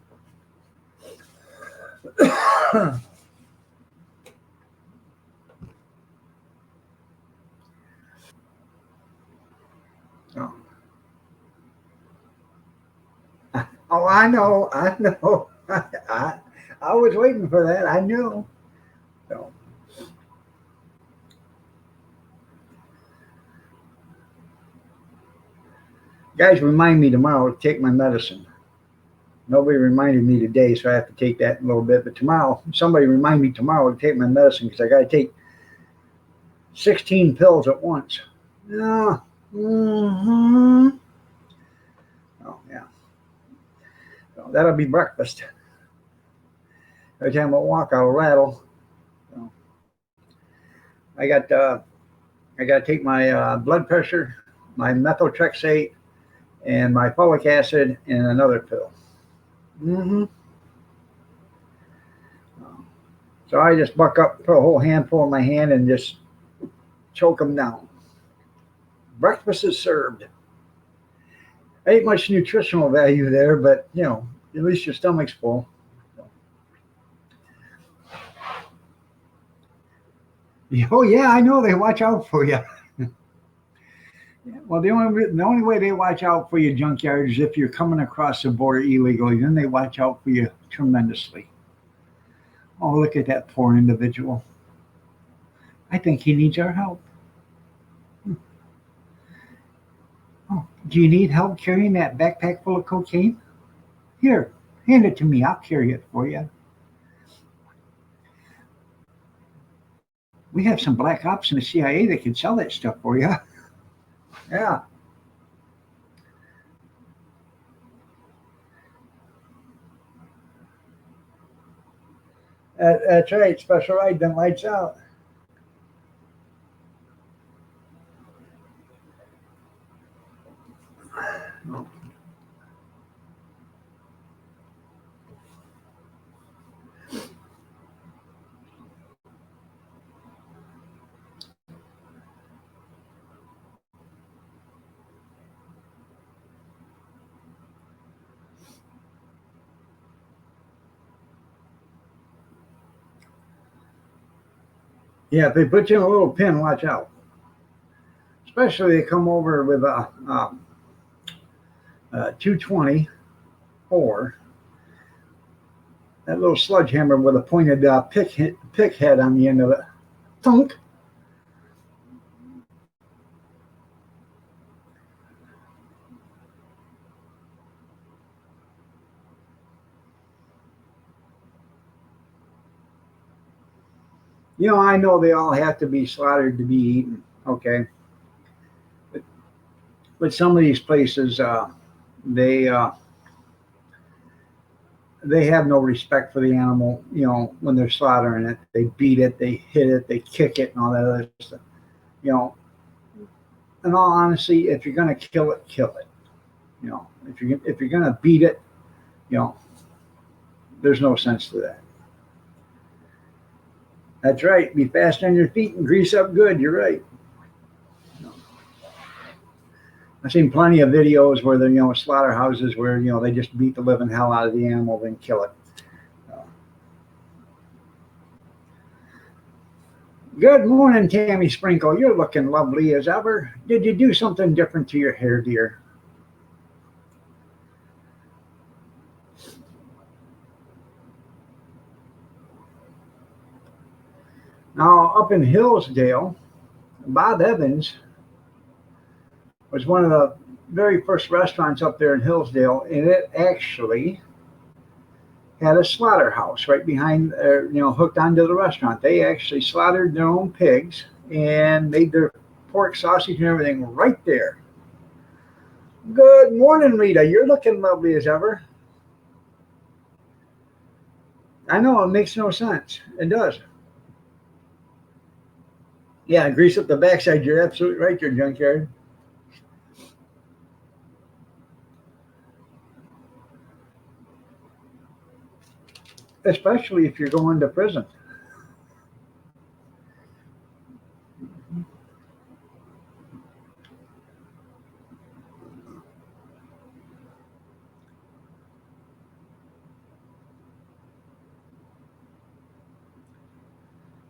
Oh, I know. I was waiting for that. I knew. So. Guys, remind me tomorrow to take my medicine. Nobody reminded me today, so I have to take that in a little bit. But tomorrow, somebody remind me tomorrow to take my medicine because I got to take 16 pills at once. Yeah. Mm-hmm. Oh, yeah. So that'll be breakfast. Every time I walk, I'll rattle. So I got to take my blood pressure, my methotrexate, and my folic acid, and another pill. Mm-hmm. So I just buck up, put a whole handful in my hand, and just choke them down. Breakfast is served. Ain't much nutritional value there, but at least your stomach's full. Oh yeah, I know they watch out for you. Well, the only way they watch out for you, junkyard, is if you're coming across the border illegally. Then they watch out for you tremendously. Oh, look at that poor individual. I think he needs our help. Oh, do you need help carrying that backpack full of cocaine? Here, hand it to me. I'll carry it for you. We have some black ops in the CIA that can sell that stuff for you. Yeah. That's right. Special ride, then lights out. Yeah, if they put you in a little pin, watch out. Especially they come over with a 224, that little sledgehammer with a pointed pick head on the end of it. Thunk. You know, I know they all have to be slaughtered to be eaten. Okay, but some of these places, they uh, they have no respect for the animal. You know, when they're slaughtering it, they beat it, they hit it, they kick it, and all that other stuff. You know, in all honesty, if you're gonna kill it, kill it. You know, if you're gonna beat it, you know, there's no sense to that. That's right. Be fast on your feet and grease up good. You're right. I've seen plenty of videos where they're, slaughterhouses where, they just beat the living hell out of the animal, then kill it. Uh, Good morning, Tammy Sprinkle. You're looking lovely as ever. Did you do something different to your hair, dear? Now, up in Hillsdale, Bob Evans was one of the very first restaurants up there in Hillsdale, and it actually had a slaughterhouse right behind, hooked onto the restaurant. They actually slaughtered their own pigs and made their pork sausage and everything right there. Good morning, Rita. You're looking lovely as ever. I know it makes no sense. It does. Yeah, grease up the backside. You're absolutely right, your junkyard. Especially if you're going to prison.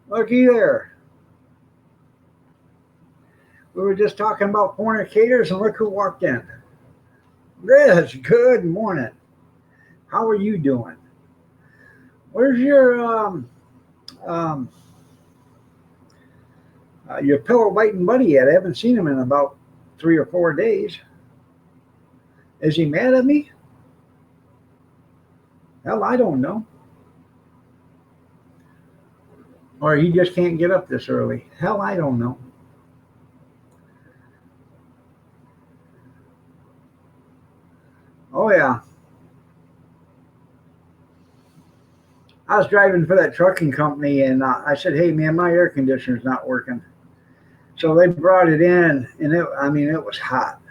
Looky there. We were just talking about fornicators, and look who walked in. Grizz, good morning. How are you doing? Where's um, your pillow biting buddy at? I haven't seen him in about 3 or 4 days. Is he mad at me? Hell, I don't know. Or he just can't get up this early. Hell, I don't know. Oh, yeah. I was driving for that trucking company, and I said, "Hey, man, my air conditioner's not working." So they brought it in, and it was hot.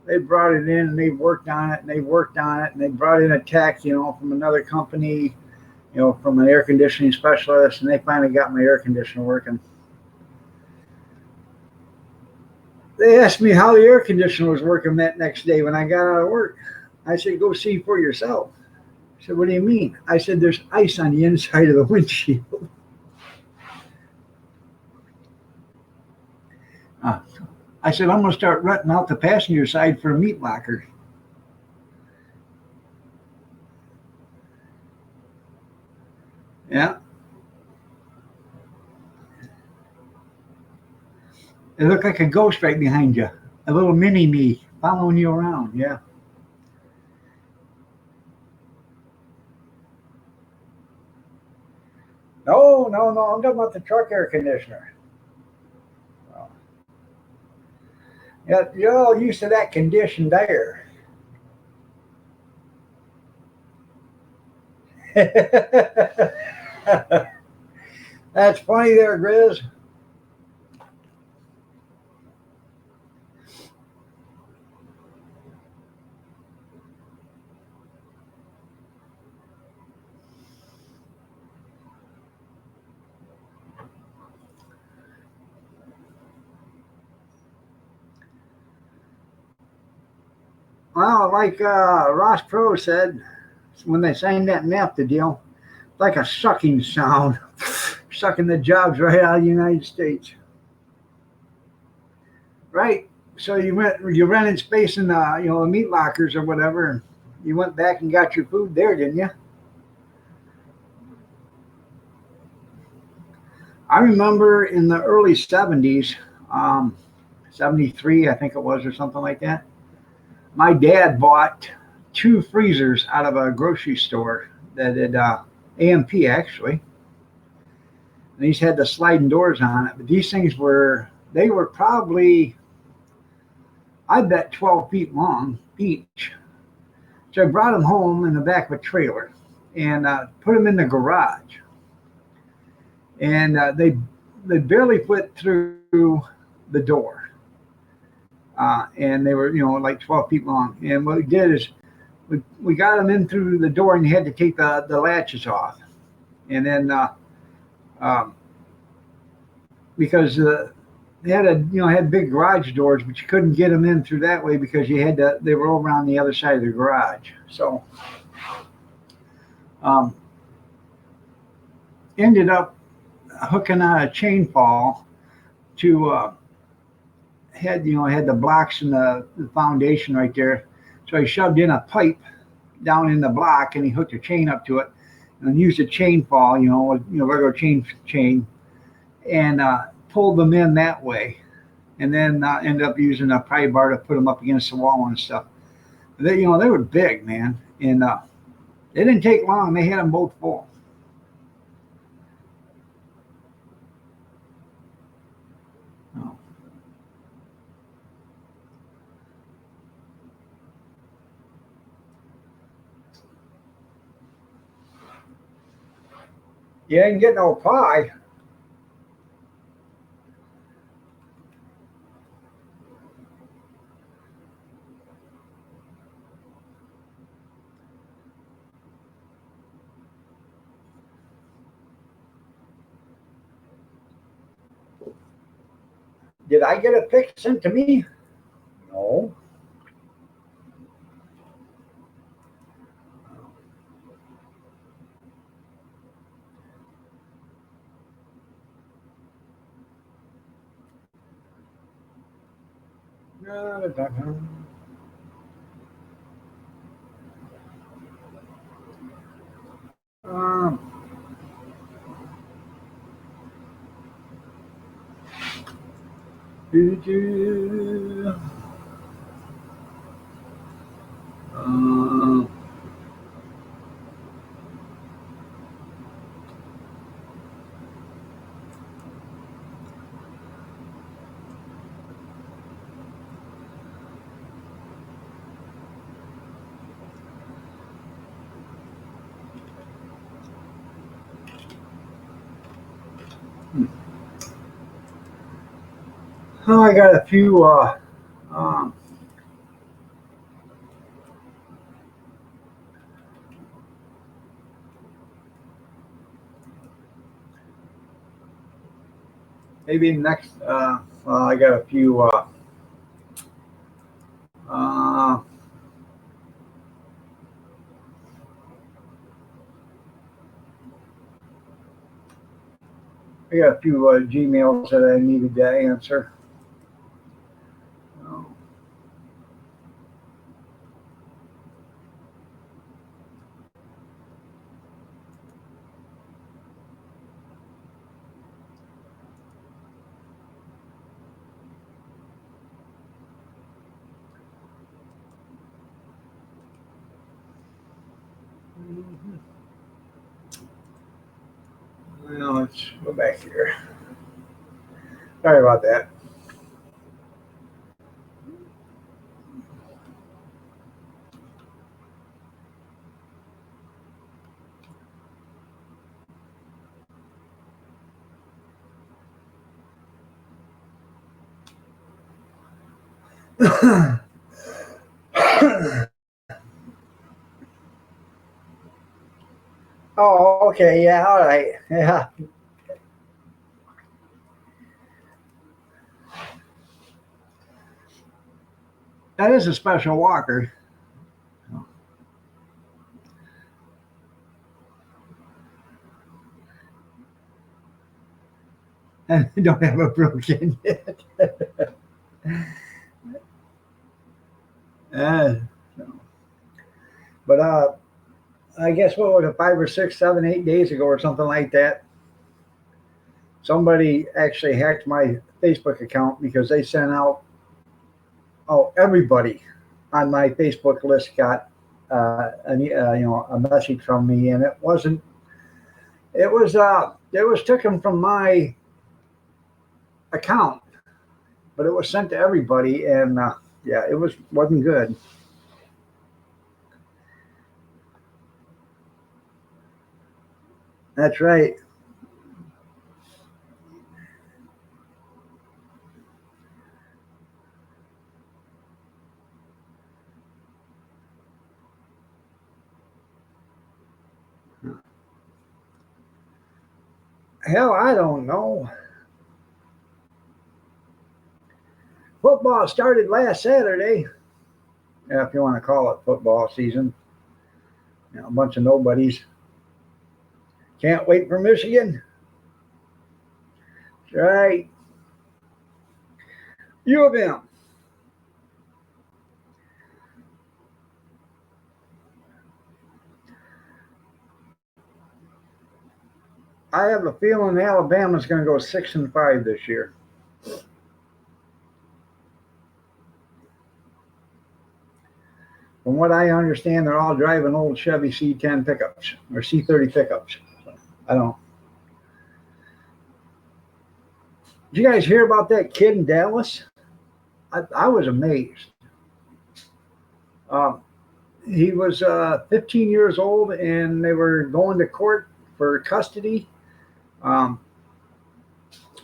They brought it in, and they worked on it, and they worked on it, and they brought in a tech, from another company, from an air conditioning specialist, and they finally got my air conditioner working. They asked me how the air conditioner was working that next day when I got out of work. I said, "Go see for yourself." I said, "What do you mean?" I said, "There's ice on the inside of the windshield." Uh, I said, "I'm going to start renting out the passenger side for a meat locker." Yeah. It looked like a ghost right behind you. A little mini me following you around. Yeah. No, no, no. I'm talking about the truck air conditioner. Oh. Yeah, you're all used to that conditioned air. That's funny there, Grizz. Well, like Ross Pro said, when they signed that NAFTA deal, like a sucking sound, sucking the jobs right out of the United States. Right. So you rented space in the meat lockers or whatever, and you went back and got your food there, didn't you? I remember in the early '70s, 73, I think it was, or something like that. My dad bought two freezers out of a grocery store that had AMP actually, And these had the sliding doors on it. But these things they were probably, I bet, 12 feet long each. So I brought them home in the back of a trailer and put them in the garage. And they barely fit through the door. And they were, like 12 feet long. And what we did is we got them in through the door, and you had to take the latches off. And then because they had big garage doors, but you couldn't get them in through that way because they were over on the other side of the garage. So ended up hooking on a chain fall to had the blocks and the foundation right there. So he shoved in a pipe down in the block, and he hooked a chain up to it, and used a chain fall, regular chain, and pulled them in that way, and then ended up using a pry bar to put them up against the wall and stuff. They were big, man, and it didn't take long. They had them both full. You ain't get no pie. Did I get a pic sent to me? No. Um, I got a few. Um, Maybe next. I got a few. I got a few Gmails that I needed to answer. Well, let's go back here. Sorry about that. Oh, okay. Yeah. All right. Yeah. That is a special walker. And I don't have a broken yet. uh, but I guess what was it, 5 or 6, 7, 8 days ago or something like that, somebody actually hacked my Facebook account because they sent out, everybody on my Facebook list got a message from me, and it was It was taken from my account, but it was sent to everybody, and yeah, it wasn't good. That's right. Hell, I don't know. Football started last Saturday, if you want to call it football season. A bunch of nobodies. Can't wait for Michigan. That's right. U of M. I have a feeling Alabama's going to go 6-5 this year. From what I understand, they're all driving old Chevy C10 pickups or C30 pickups. So, I don't know. Did you guys hear about that kid in Dallas? I was amazed. Um, he was 15 years old, and they were going to court for custody. Um,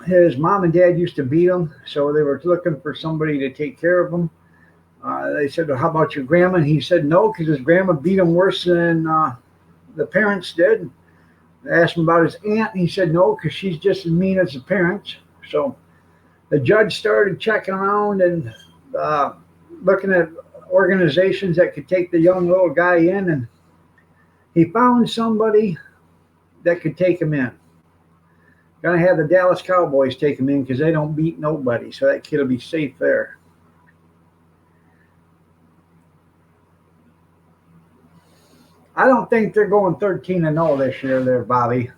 his mom and dad used to beat him, so they were looking for somebody to take care of him. They said, well, "How about your grandma?" And he said no, because his grandma beat him worse than the parents did. They asked him about his aunt, and he said no, because she's just as mean as the parents. So the judge started checking around and looking at organizations that could take the young little guy in, and he found somebody that could take him in. Gonna have the Dallas Cowboys take him in because they don't beat nobody, so that kid will be safe there. I don't think they're going 13-0 this year, there, Bobby.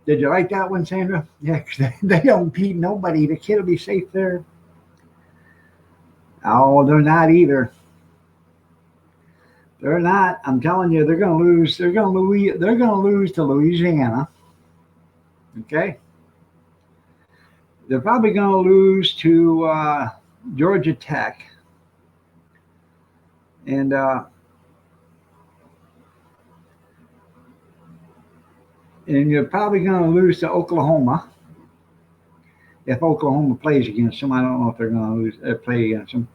Did you like that one, Sandra? Yeah, 'cause they don't beat nobody. The kid will be safe there. Oh, they're not either. They're not. I'm telling you, they're going to lose. They're going to lose to Louisiana. Okay. They're probably going to lose to Georgia Tech, and and you're probably going to lose to Oklahoma if Oklahoma plays against them. I don't know if they're going to play against them.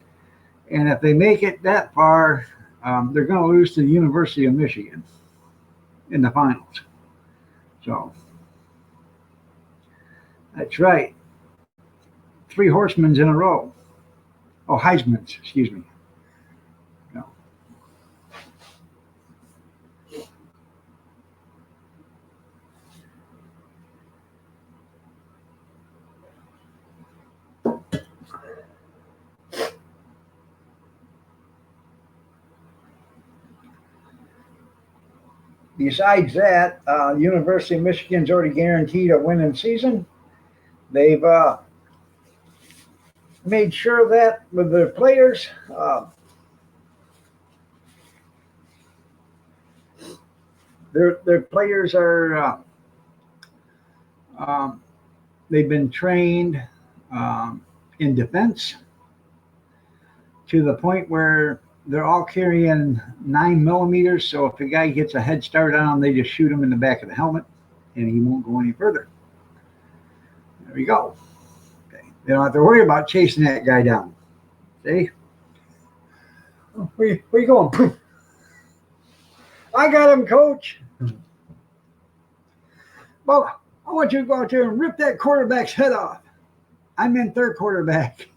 And if they make it that far, they're going to lose to the University of Michigan in the finals. So that's right. Three horsemen's in a row. Oh, Heisman's, excuse me. No. Besides that, University of Michigan's already guaranteed a winning season. They've made sure of that with their players. Their players are um, they've been trained in defense to the point where they're all carrying 9 millimeters. So if a guy gets a head start on him, they just shoot him in the back of the helmet, and he won't go any further. There we go. Okay. They don't have to worry about chasing that guy down. See? Where you going? I got him, coach. Well, I want you to go out there and rip that quarterback's head off. I meant their quarterback.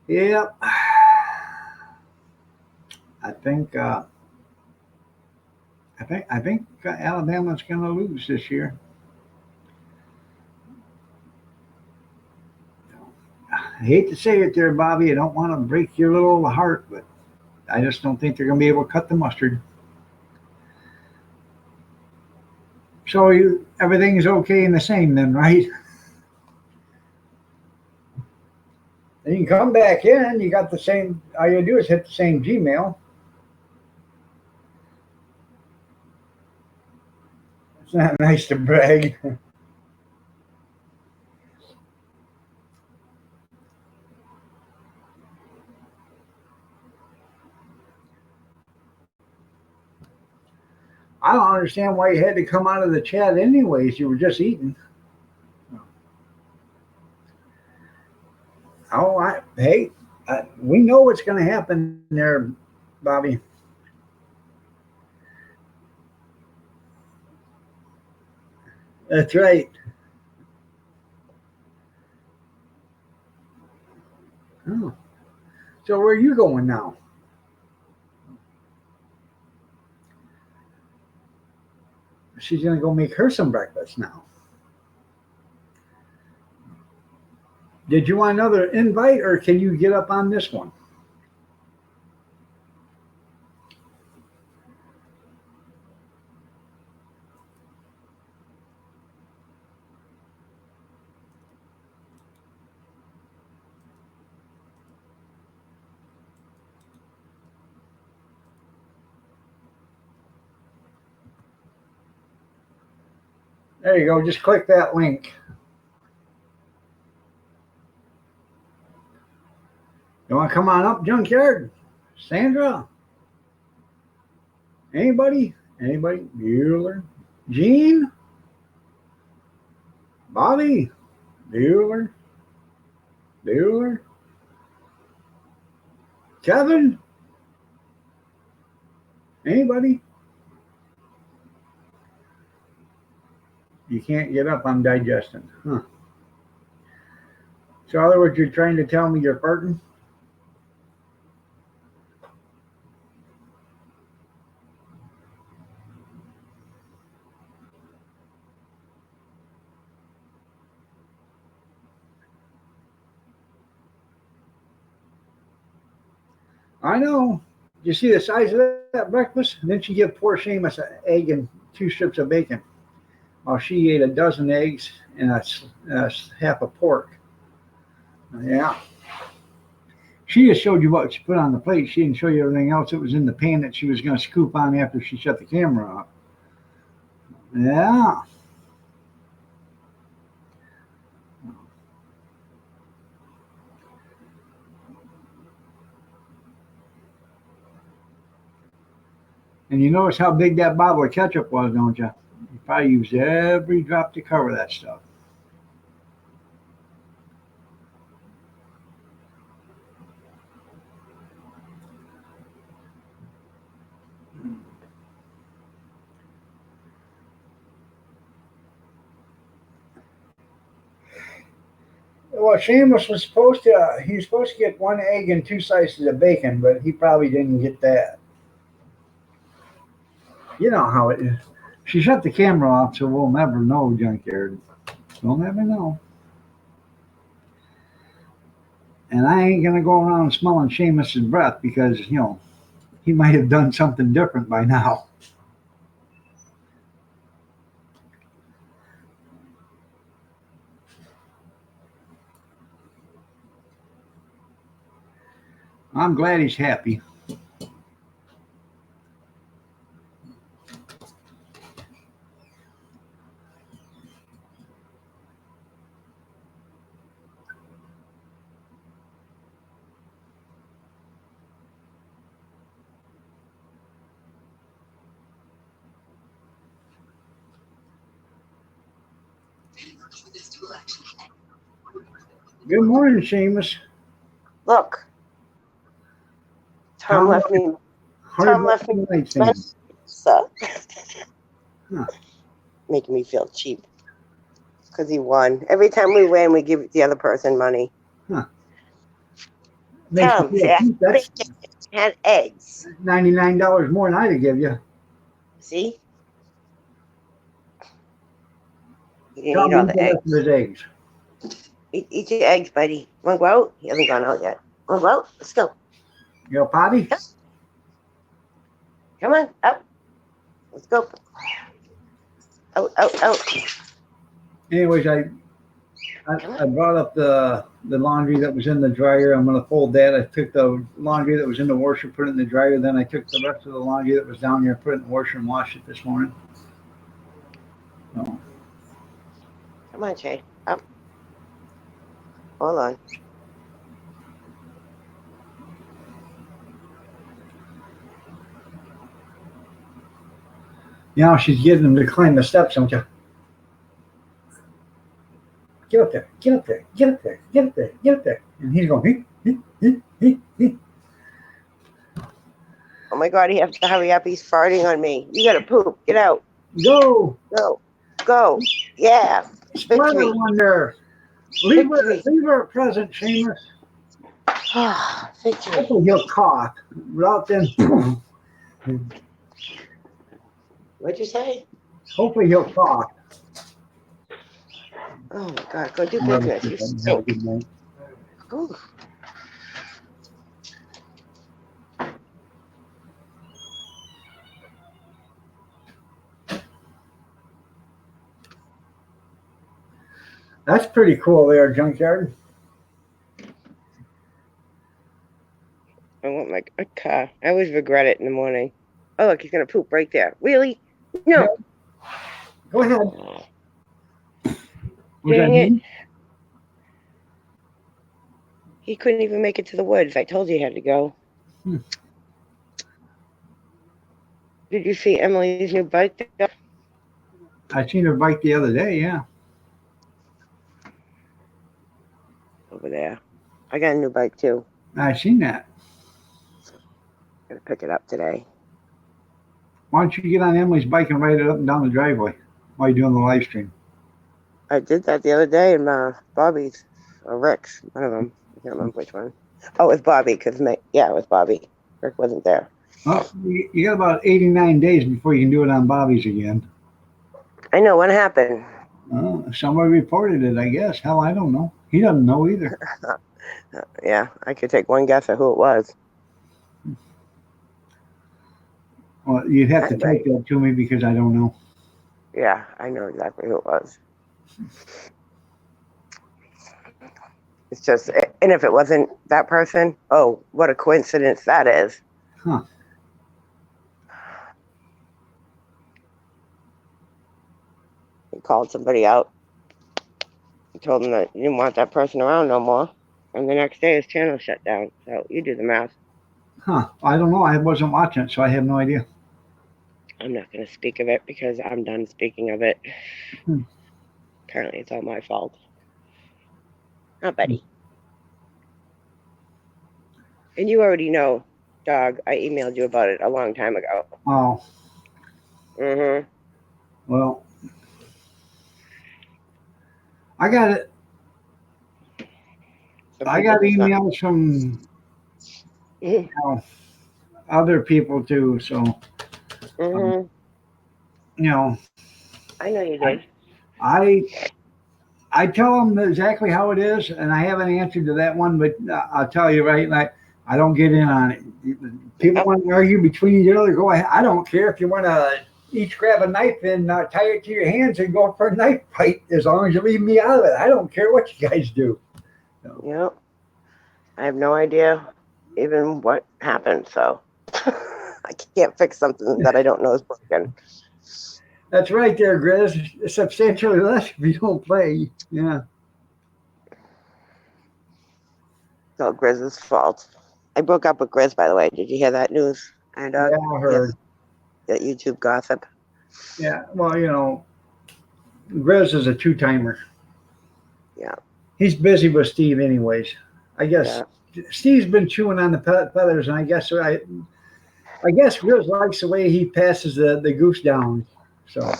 Yep. I think. I think Alabama's going to lose this year. I hate to say it, there, Bobby. I don't want to break your little heart, but I just don't think they're going to be able to cut the mustard. So everything's okay and the same then, right? And you can come back in. You got the same. All you do is hit the same Gmail. It's not nice to brag. I don't understand why you had to come out of the chat anyways. You were just eating. Oh, hey, we know what's going to happen there, Bobby. That's right. Oh. So where are you going now? She's going to go make her some breakfast now. Did you want another invite or can you get up on this one? There you go. Just click that link. You want to come on up, Junkyard? Sandra? Anybody? Anybody? Bueller? Gene? Bobby? Bueller? Bueller? Kevin? Anybody? You can't get up. I'm digesting. Huh. So, in other words, you're trying to tell me you're farting? I know. You see the size of that breakfast? And then she gave poor Seamus an egg and 2 strips of bacon, while she ate a dozen eggs and a half a pork. Yeah. She just showed you what she put on the plate. She didn't show you everything else that was in the pan that she was going to scoop on after she shut the camera off. Yeah. And you notice how big that bottle of ketchup was, don't you? You probably used every drop to cover that stuff. Well, Seamus was supposed to. He was supposed to get 1 egg and 2 slices of bacon, but he probably didn't get that. You know how it is. She shut the camera off, so we'll never know, Junkyard. We'll never know. And I ain't gonna go around smelling Seamus's breath because he might have done something different by now. I'm glad he's happy. Good morning, Seamus. Look, Tom left me pizza. Huh. Making me feel cheap because he won. Every time we win, we give the other person money. Huh. Makes Tell you him, feel say, cheap. That's bacon and eggs. $99 more than I'd have give you. See? He didn't Tell eat me all eat the the rest of eggs. his eggs. Eat your eggs, buddy. Want to go out? He hasn't gone out yet. Want to go out? Let's go. You know, Poppy? Come on, up. Let's go. Out, out, out. Anyways, I brought up the laundry that was in the dryer. I'm gonna fold that. I took the laundry that was in the washer, put it in the dryer. Then I took the rest of the laundry that was down there, put it in the washer, and washed it this morning. So, Come on, Shay. Up. Hold on. she's getting him to climb the steps, don't you? Get up there, get up there, get up there, get up there, get up there. And he's going, he. Oh my God, he has to hurry up. He's farting on me. You gotta poop. Get out. Go! Go. Go. Yeah. Splatter Victory. wonder. Leave Victory. her a present, Seamus. Victory. Hopefully he'll cough. Without then, What'd you say? hopefully he'll cough. Oh my God, go do Have business. You a stink. good night. Ooh. That's pretty cool there, Junkyard. I want my car. I always regret it in the morning. Oh, look, he's gonna poop right there. Really? No. Go ahead. Was Dang that it. me? He couldn't even make it to the woods. I told you he had to go. Hmm. Did you see Emily's new bike? I seen her bike the other day, yeah. Over there. I got a new bike too. I seen that. Gonna pick it up today. Why don't you get on Emily's bike and ride it up and down the driveway while you're doing the live stream? I did that the other day in Bobby's or Rick's, one of them. I can't remember which one. Oh, it was Bobby, because it was Bobby. Rick wasn't there. Well, you got about 89 days before you can do it on Bobby's again. I know what happened. Somebody reported it, I guess. Hell, I don't know. He doesn't know either. Yeah, I could take one guess at who it was. Well, you'd have to take that to me because I don't know. Yeah, I know exactly who it was. It's just, and if it wasn't that person, oh, what a coincidence that is. Huh. He called somebody out. He told them that you didn't want that person around no more. And the next day his channel shut down. So you do the math. Huh. I don't know. I wasn't watching it, so I have no idea. I'm not going to speak of it because I'm done speaking of it. Apparently it's all my fault. Not Betty. And you already know, dog, I emailed you about it a long time ago. Oh. Mm-hmm. Well, I got it. I got emails from other people too, so I know you did. I tell them exactly how it is, and I haven't answered to that one, but I'll tell you right, like I don't get in on it. People want to argue between each other. Go ahead. I don't care if you want to each grab a knife and tie it to your hands and go for a knife fight, as long as you leave me out of it. I don't care what you guys do. So. Yep. I have no idea even what happened, so I can't fix something that I don't know is broken. That's right there, Grizz. It's substantially less if you don't play. Yeah. It's all Grizz's fault. I broke up with Grizz, by the way. Did you hear that news? And yeah, I heard. That YouTube gossip. Yeah, well, Grizz is a two-timer. Yeah. He's busy with Steve anyways. I guess Steve's been chewing on the feathers, and I guess Grizz likes the way he passes the goose down. So,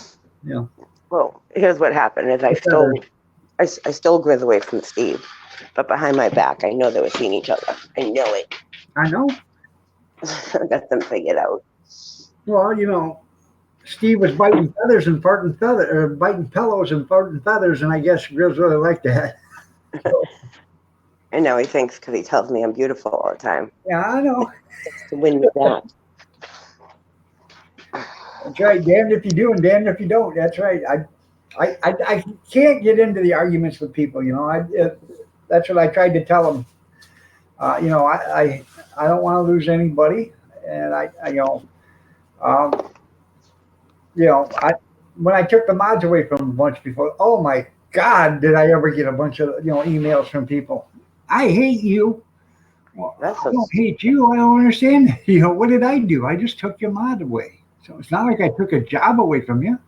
Well, here's what happened: is I stole Grizz away from Steve. But behind my back, I know they were seeing each other. I know it. I know. I got them figured out. Well, Steve was biting feathers and farting feather, or biting pillows and farting feathers, and I guess girls really like that. So, And now he thinks because he tells me I'm beautiful all the time yeah, I know. to win me back. That's right. Damned if you do and damned if you don't. That's right. I can't get into the arguments with people. That's what I tried to tell them. I don't want to lose anybody, and um, I when I took the mods away from a bunch of people, oh my God, did I ever get a bunch of emails from people? I hate you. Well, That's I so don't hate you. I don't understand. What did I do? I just took your mod away. So it's not like I took a job away from you.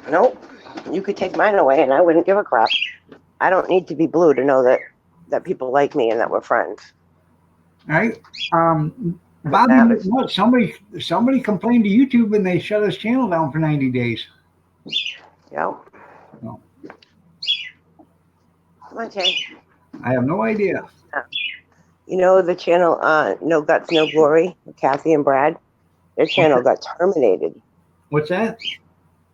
nope. You could take mine away, and I wouldn't give a crap. I don't need to be blue to know that people like me and that we're friends. Right? Bobby, matters. what? Somebody complained to YouTube and they shut his channel down for 90 days. Yeah. No. Come on, Jay. I have no idea. You know the channel No Guts, No Glory, Kathy and Brad? Their channel got terminated. What's that?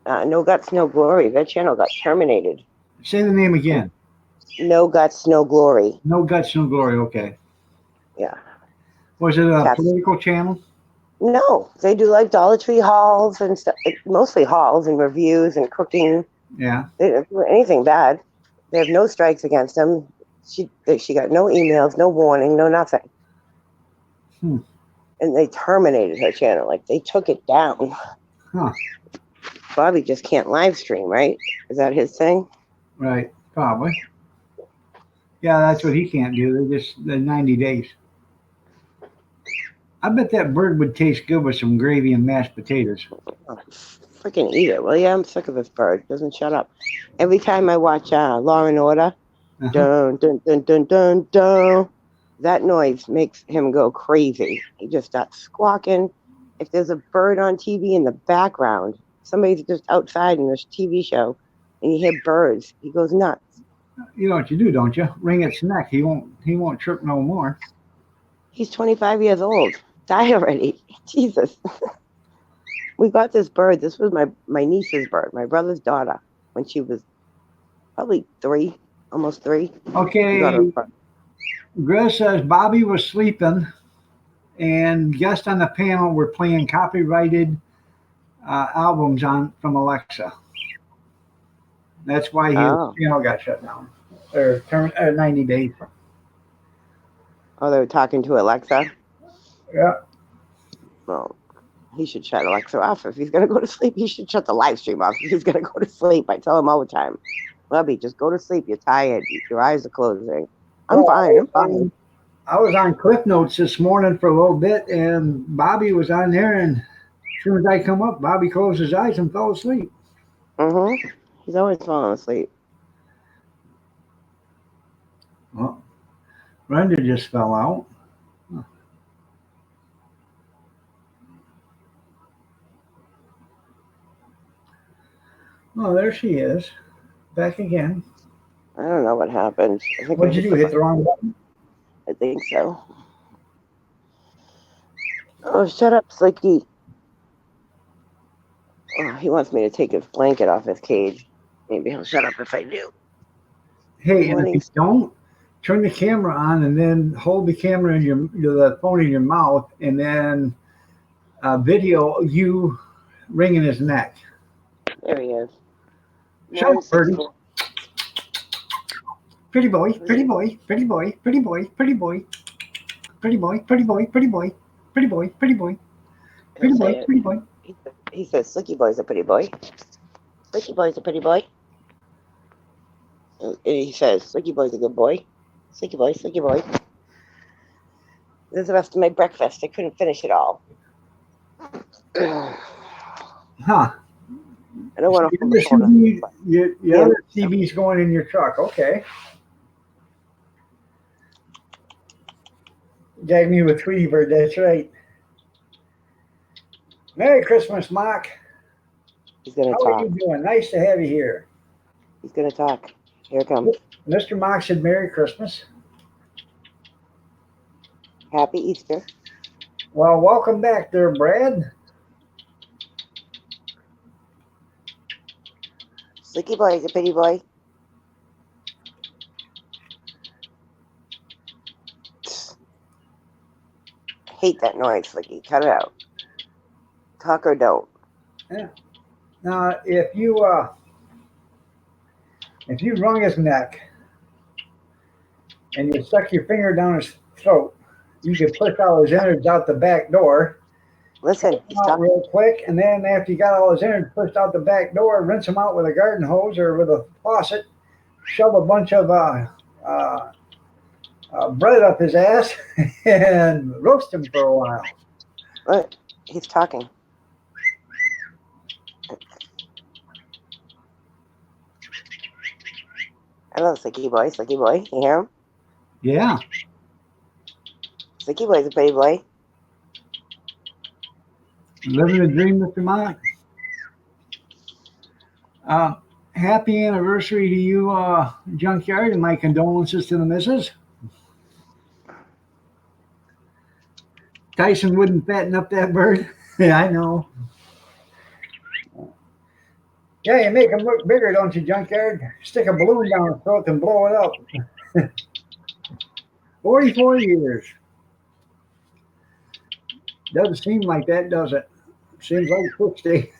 No Guts, No Glory. Their channel got terminated. Say the name again. No Guts, No Glory. No Guts, No Glory. Okay. Yeah. Was it a Kathy. political channel? No, they do like Dollar Tree hauls and stuff, mostly hauls and reviews and cooking. Yeah. They don't do anything bad. They have no strikes against them. She got no emails, no warning, no nothing. Hmm. And they terminated her channel. Like they took it down. Huh. Bobby just can't live stream, right? Is that his thing? Right. Probably. Yeah, that's what he can't do. They're 90 days. I bet that bird would taste good with some gravy and mashed potatoes. Oh, freaking eat it. Well, yeah, I'm sick of this bird. Doesn't shut up. Every time I watch Law and Order, Uh-huh. dun, dun, dun, dun, dun, dun, that noise makes him go crazy. He just starts squawking. If there's a bird on TV in the background, somebody's just outside in this TV show, and you hear birds, he goes nuts. You know what you do, don't you? Wring its neck. He won't chirp no more. He's 25 years old. Die already. Jesus. We got this bird. This was my niece's bird, my brother's daughter, when she was probably 3, almost 3. Okay. Greg says Bobby was sleeping, and guests on the panel were playing copyrighted albums from Alexa. That's why his channel got shut down, or 90 days. Oh, they were talking to Alexa? Yeah. Well, he should shut Alexa off. If he's going to go to sleep, he should shut the live stream off. If he's going to go to sleep, I tell him all the time, Bubby, just go to sleep. You're tired. Your eyes are closing. I'm fine. I was on Cliff Notes this morning for a little bit, and Bobby was on there, and as soon as I come up, Bobby closed his eyes and fell asleep. Mm-hmm. He's always falling asleep. Well, Brenda just fell out. Huh. Oh, there she is. Back again. I don't know what happened. What did you do? Hit the wrong button? I think so. Oh, shut up, Slicky. Oh, he wants me to take his blanket off his cage. Maybe he'll shut up if I do. Hey, and if you don't, turn the camera on and then hold the camera in the phone in your mouth, and then video you wringing his neck. There he is. Shut up, Birdie. Pretty boy, pretty boy, pretty boy, pretty boy, pretty boy, pretty boy, pretty boy, pretty boy, pretty boy, pretty boy, pretty boy, pretty boy. He says, Slicky boy's a pretty boy. Slicky boy's a pretty boy. And he says, Slicky boy's a good boy. Slicky boy, Slicky boy. There's the rest of my breakfast. I couldn't finish it all. Huh. I don't want to. Your other CB's going in your truck. Okay. Gag me with Tweety Bird. That's right. Merry Christmas, Mock. He's going to talk. How are you doing? Nice to have you here. He's going to talk. Here it comes. Mr. Mock said Merry Christmas. Happy Easter. Well, welcome back there, Brad. Slicky boy is a pretty boy. Hate that noise, Slicky. Cut it out. Talk or don't. Now, if you wrung his neck and you stuck your finger down his throat, you could push all his innards out the back door. Listen, he's Out talking. real quick, and then after you got all his innards pushed out the back door, rinse them out with a garden hose or with a faucet. Shove a bunch of bread up his ass and roast him for a while. Look, he's talking. Hello, Slicky boy. Slicky boy. You hear him? Yeah. Slicky boy's a pretty boy. Living the dream, Mr. Mock. Happy anniversary to you, Junkyard, and my condolences to the missus. Tyson wouldn't fatten up that bird. Yeah, I know. Yeah, you make him look bigger, don't you, Junkyard? Stick a balloon down his throat and blow it up. 44 years. Doesn't seem like that, does it? Seems like 60.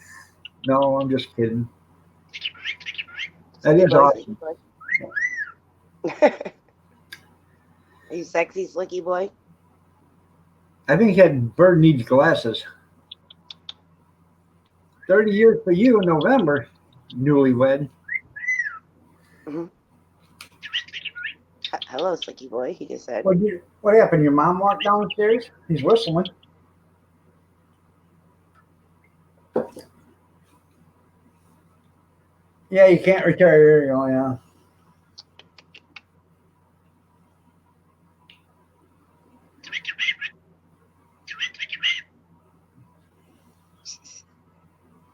No, I'm just kidding. That is awesome. Are you sexy, Slicky boy? I think that bird needs glasses. 30 years for you in November, newlywed. Hello, Slicky boy. He just said. What happened? Your mom walked downstairs? He's whistling. Yeah, you can't retire. There you go, yeah.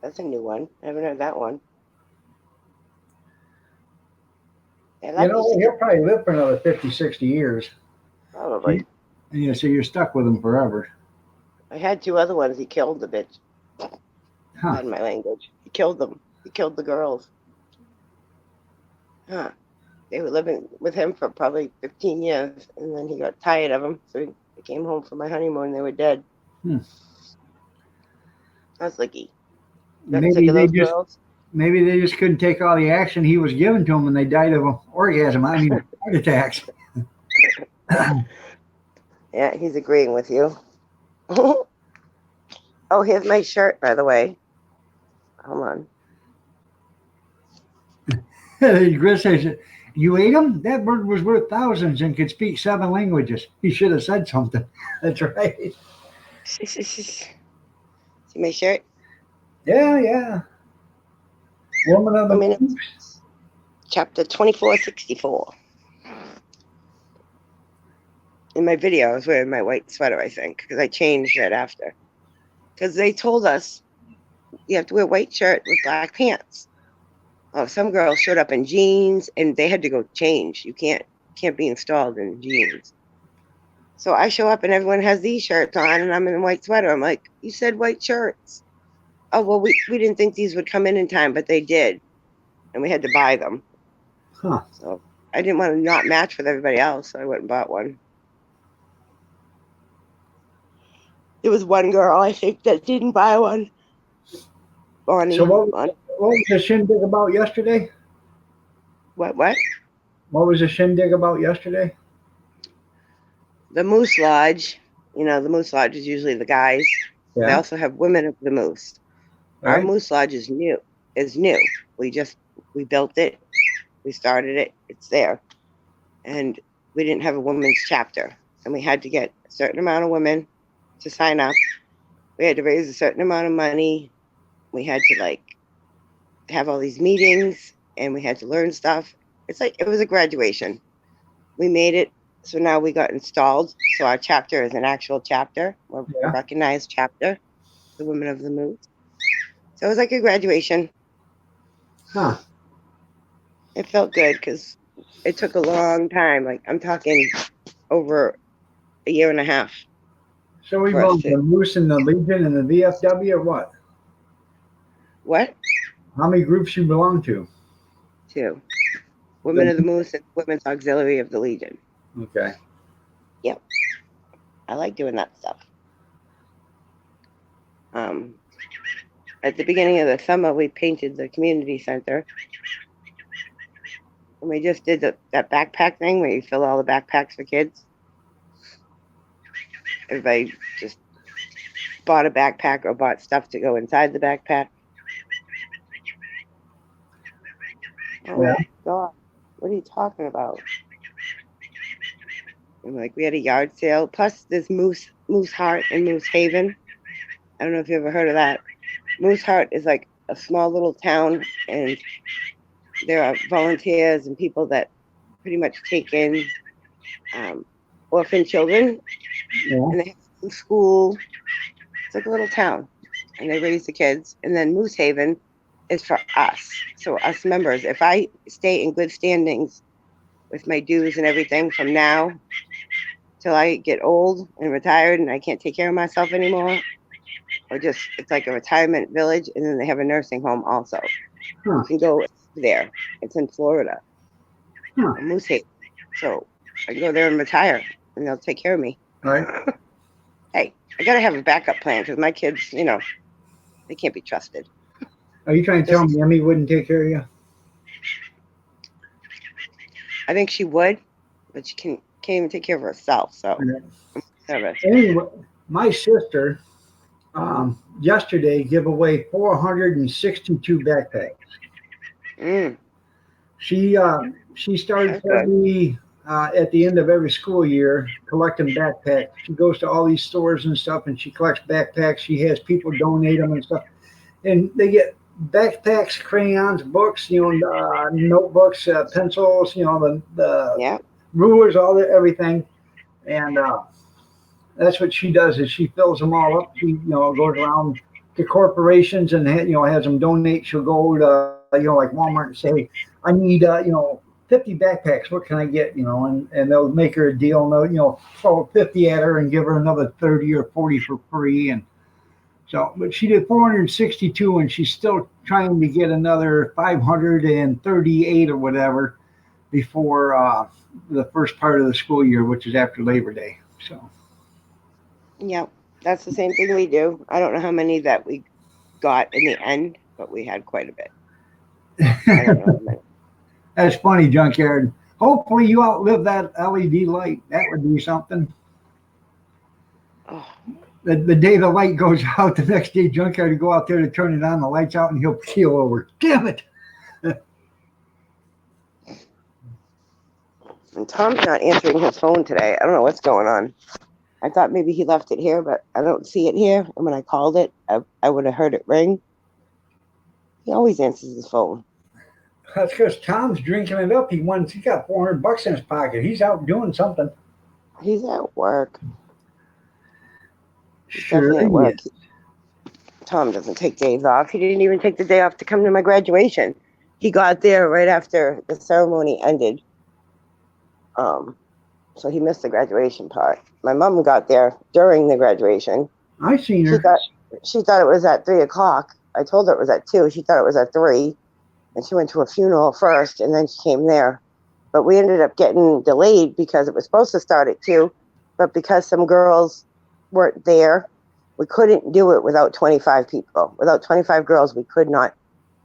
That's a new one. I haven't heard that one. He'll probably live for another 50, 60 years. Probably. Yeah, so you're stuck with him forever. I had two other ones. He killed the bitch. Huh. In my language. He killed them. He killed the girls. Huh. They were living with him for probably 15 years, and then he got tired of them, so he came home for my honeymoon, and they were dead. That's Licky. Maybe they just couldn't take all the action he was giving to them, and they died of an orgasm. I mean, heart attacks. Yeah, he's agreeing with you. Oh, here's my shirt, by the way. Hold on. Chris says, "You ate him? That bird was worth thousands and could speak 7 languages. He should have said something." That's right. See my shirt? Yeah. Woman of the Moon. Chapter 2464. In my video, I was wearing my white sweater, I think, because I changed it after. Because they told us you have to wear a white shirt with black pants. Oh, some girls showed up in jeans, and they had to go change. You can't be installed in jeans. So I show up, and everyone has these shirts on, and I'm in a white sweater. I'm like, you said white shirts. Oh, well, we didn't think these would come in time, but they did. And we had to buy them. Huh. So I didn't want to not match with everybody else, so I went and bought one. There was one girl, I think, that didn't buy one. Bonnie. So what was the shindig about yesterday? What? What was the shindig about yesterday? The Moose Lodge. You know, the Moose Lodge is usually the guys. Yeah. They also have women of the Moose. Right. Our Moose Lodge is new. We built it. We started it. It's there. And we didn't have a women's chapter. And we had to get a certain amount of women to sign up. We had to raise a certain amount of money. We had to have all these meetings, and we had to learn stuff. It was a graduation. We made it. So now we got installed. So our chapter is an actual chapter. We're a recognized chapter, the Women of the Moose. So it was like a graduation. Huh. It felt good because it took a long time. Like I'm talking over a year and a half So we for us belong to to the Moose and the Legion and the VFW or what? what? How many groups you belong to? To Women of the Moose and Women's Auxiliary of the Legion. Okay. Yep. I like doing that stuff. At the beginning of the summer, we painted the community center. And we just did that backpack thing where you fill all the backpacks for kids. Everybody just bought a backpack or bought stuff to go inside the backpack. Oh Yeah. my God. What are you talking about? And like we had a yard sale. Plus there's Moose Heart and Moose Haven. I don't know if you ever heard of that. Moose Heart is like a small little town, and there are volunteers and people that pretty much take in orphan children, Yeah. and they have a school. It's like a little town, and they raise the kids. And then Moose Haven is for us, so us members. If I stay in good standings with my dues and everything from now till I get old and retired and I can't take care of myself anymore, or just it's like a retirement village, and then they have a nursing home also. Huh. You can go there. It's in Florida, Huh. Moose Haven. So I can go there and retire, and they'll take care of me. Right. Hey, I gotta have a backup plan because my kids, they can't be trusted. Are you trying to tell me Emmy wouldn't take care of you? I think she would, but she can't even take care of herself. So Anyway, my sister yesterday gave away 462 backpacks. She started every at the end of every school year collecting backpacks. She goes to all these stores and stuff, and she collects backpacks. She has people donate them and stuff, and they get backpacks, crayons, books, notebooks, pencils, the rulers, everything, and that's what she does. Is she fills them all up. She goes around to corporations and has them donate. She'll go to like Walmart and say, I need 50 backpacks. What can I get? And they'll make her a deal, and they'll throw 50 at her and give her another 30 or 40 for free. And so, but she did 462, and she's still trying to get another 538 or whatever before the first part of the school year, which is after Labor Day. So. Yeah, that's the same thing we do. I don't know how many that we got in the end, but we had quite a bit. I don't know how many. That's funny, Junkyard. Hopefully you outlive that LED light. That would be something. Oh. The day the light goes out, the next day Junkyard to go out there to turn it on, the light's out, and he'll keel over. Damn it. And Tom's not answering his phone today. I don't know what's going on. I thought maybe he left it here, but I don't see it here. And when I called it, I would have heard it ring. He always answers his phone. That's because Tom's drinking it up. He got $400 in his pocket. He's out doing something. He's at work. Sure. At work. Tom doesn't take days off. He didn't even take the day off to come to my graduation. He got there right after the ceremony ended. So he missed the graduation part. My mom got there during the graduation. I seen her. She thought it was at 3:00. I told her it was at 2:00. She thought it was at 3:00. And she went to a funeral first, and then she came there. But we ended up getting delayed because it was supposed to start at 2:00. But because some girls weren't there, we couldn't do it without 25 people. Without 25 girls, we could not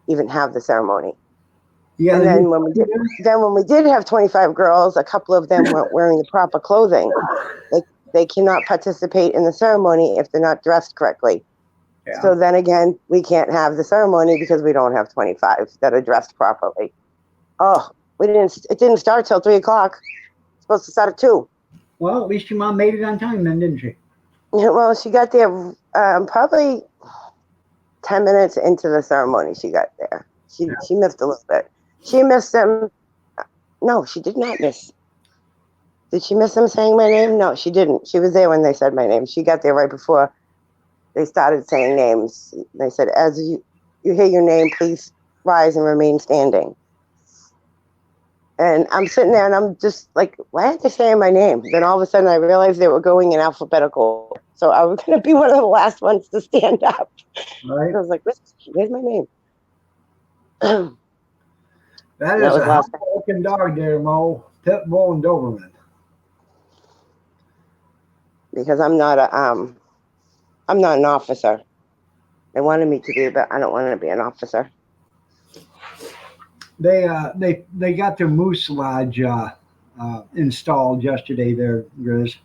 even have the ceremony. Yeah, and then when we did have 25 girls, a couple of them weren't wearing the proper clothing. They cannot participate in the ceremony if they're not dressed correctly. Yeah. So then again, we can't have the ceremony because we don't have 25 that are dressed properly. Oh, it didn't start till 3:00. It's supposed to start at 2:00. Well, at least your mom made it on time then, didn't she? Yeah, well, she got there probably 10 minutes into the ceremony. She got there. She missed a little bit. She missed them. No, she did not miss. Did she miss them saying my name? No, she didn't. She was there when they said my name. She got there right before they started saying names. They said, as you hear your name, please rise and remain standing. And I'm sitting there and I'm just like, why aren't they saying my name? Then all of a sudden I realized they were going in alphabetical. So I was going to be one of the last ones to stand up. Right. I was like, where's my name? That That is was a last hot looking dog there, Mo. Pit Bull and Doberman. because I'm not an officer. They wanted me to be, but I don't want to be an officer. They got their moose lodge installed yesterday there, Grizz.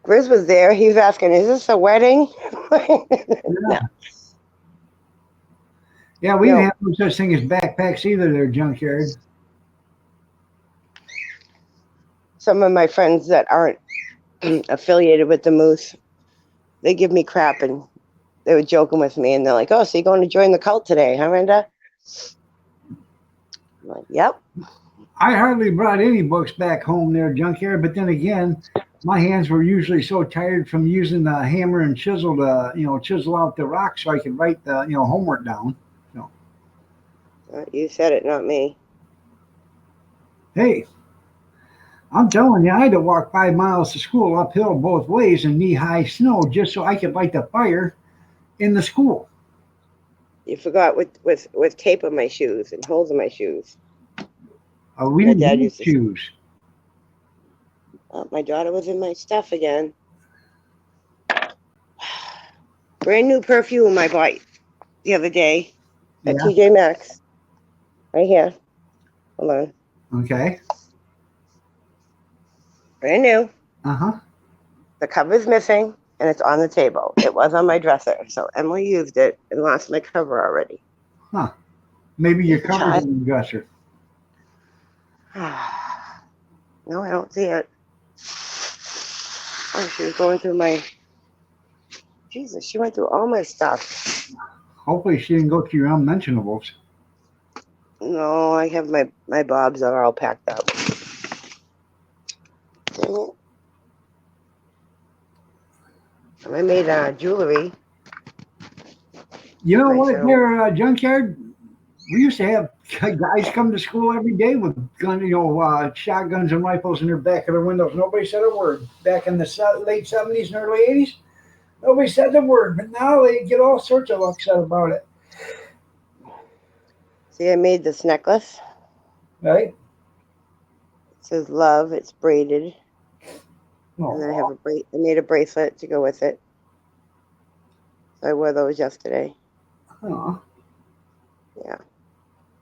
Grizz was there. He was asking, "Is this a wedding?" No, Yeah. Yeah, we didn't no. have no such thing as backpacks either there, Junkyard. Some of my friends that aren't affiliated with the Moose, they give me crap, and they were joking with me, and they're like, "Oh, so you're going to join the cult today, huh, Linda?" I'm like, "Yep." I hardly brought any books back home there, Junkyard, but then again, my hands were usually so tired from using the hammer and chisel to, chisel out the rock so I could write the, homework down. So, You said it, not me. hey, I'm telling you, I had to walk 5 miles to school uphill both ways in knee-high snow just so I could light the fire in the school. You forgot with tape on my shoes and holes in my shoes. We My didn't dad have used to. shoes. My daughter was in my stuff again. Brand new perfume I bought the other day at Yeah. TJ Maxx. Right here. Hold on. Okay. Brand new. Uh-huh. The cover's missing and it's on the table. It was on my dresser. So Emily used it and lost my cover already. Huh. Maybe your cover's Child. in the dresser. No, I don't see it. Oh, she was going through my. Jesus, she went through all my stuff. Hopefully she didn't go to your unmentionables. No, I have my bobs are all packed up. Dang it. I made jewelry. You know what, So, there, Junkyard? We used to have guys come to school every day with shotguns and rifles in their back of their windows. Nobody said a word. Back in the late 70s and early 80s, nobody said a word. But now they get all sorts of upset about it. see, I made this necklace. Right? It says love. It's braided. And then I have Oh, I made a bracelet to go with it. So I wore those yesterday. oh. Yeah.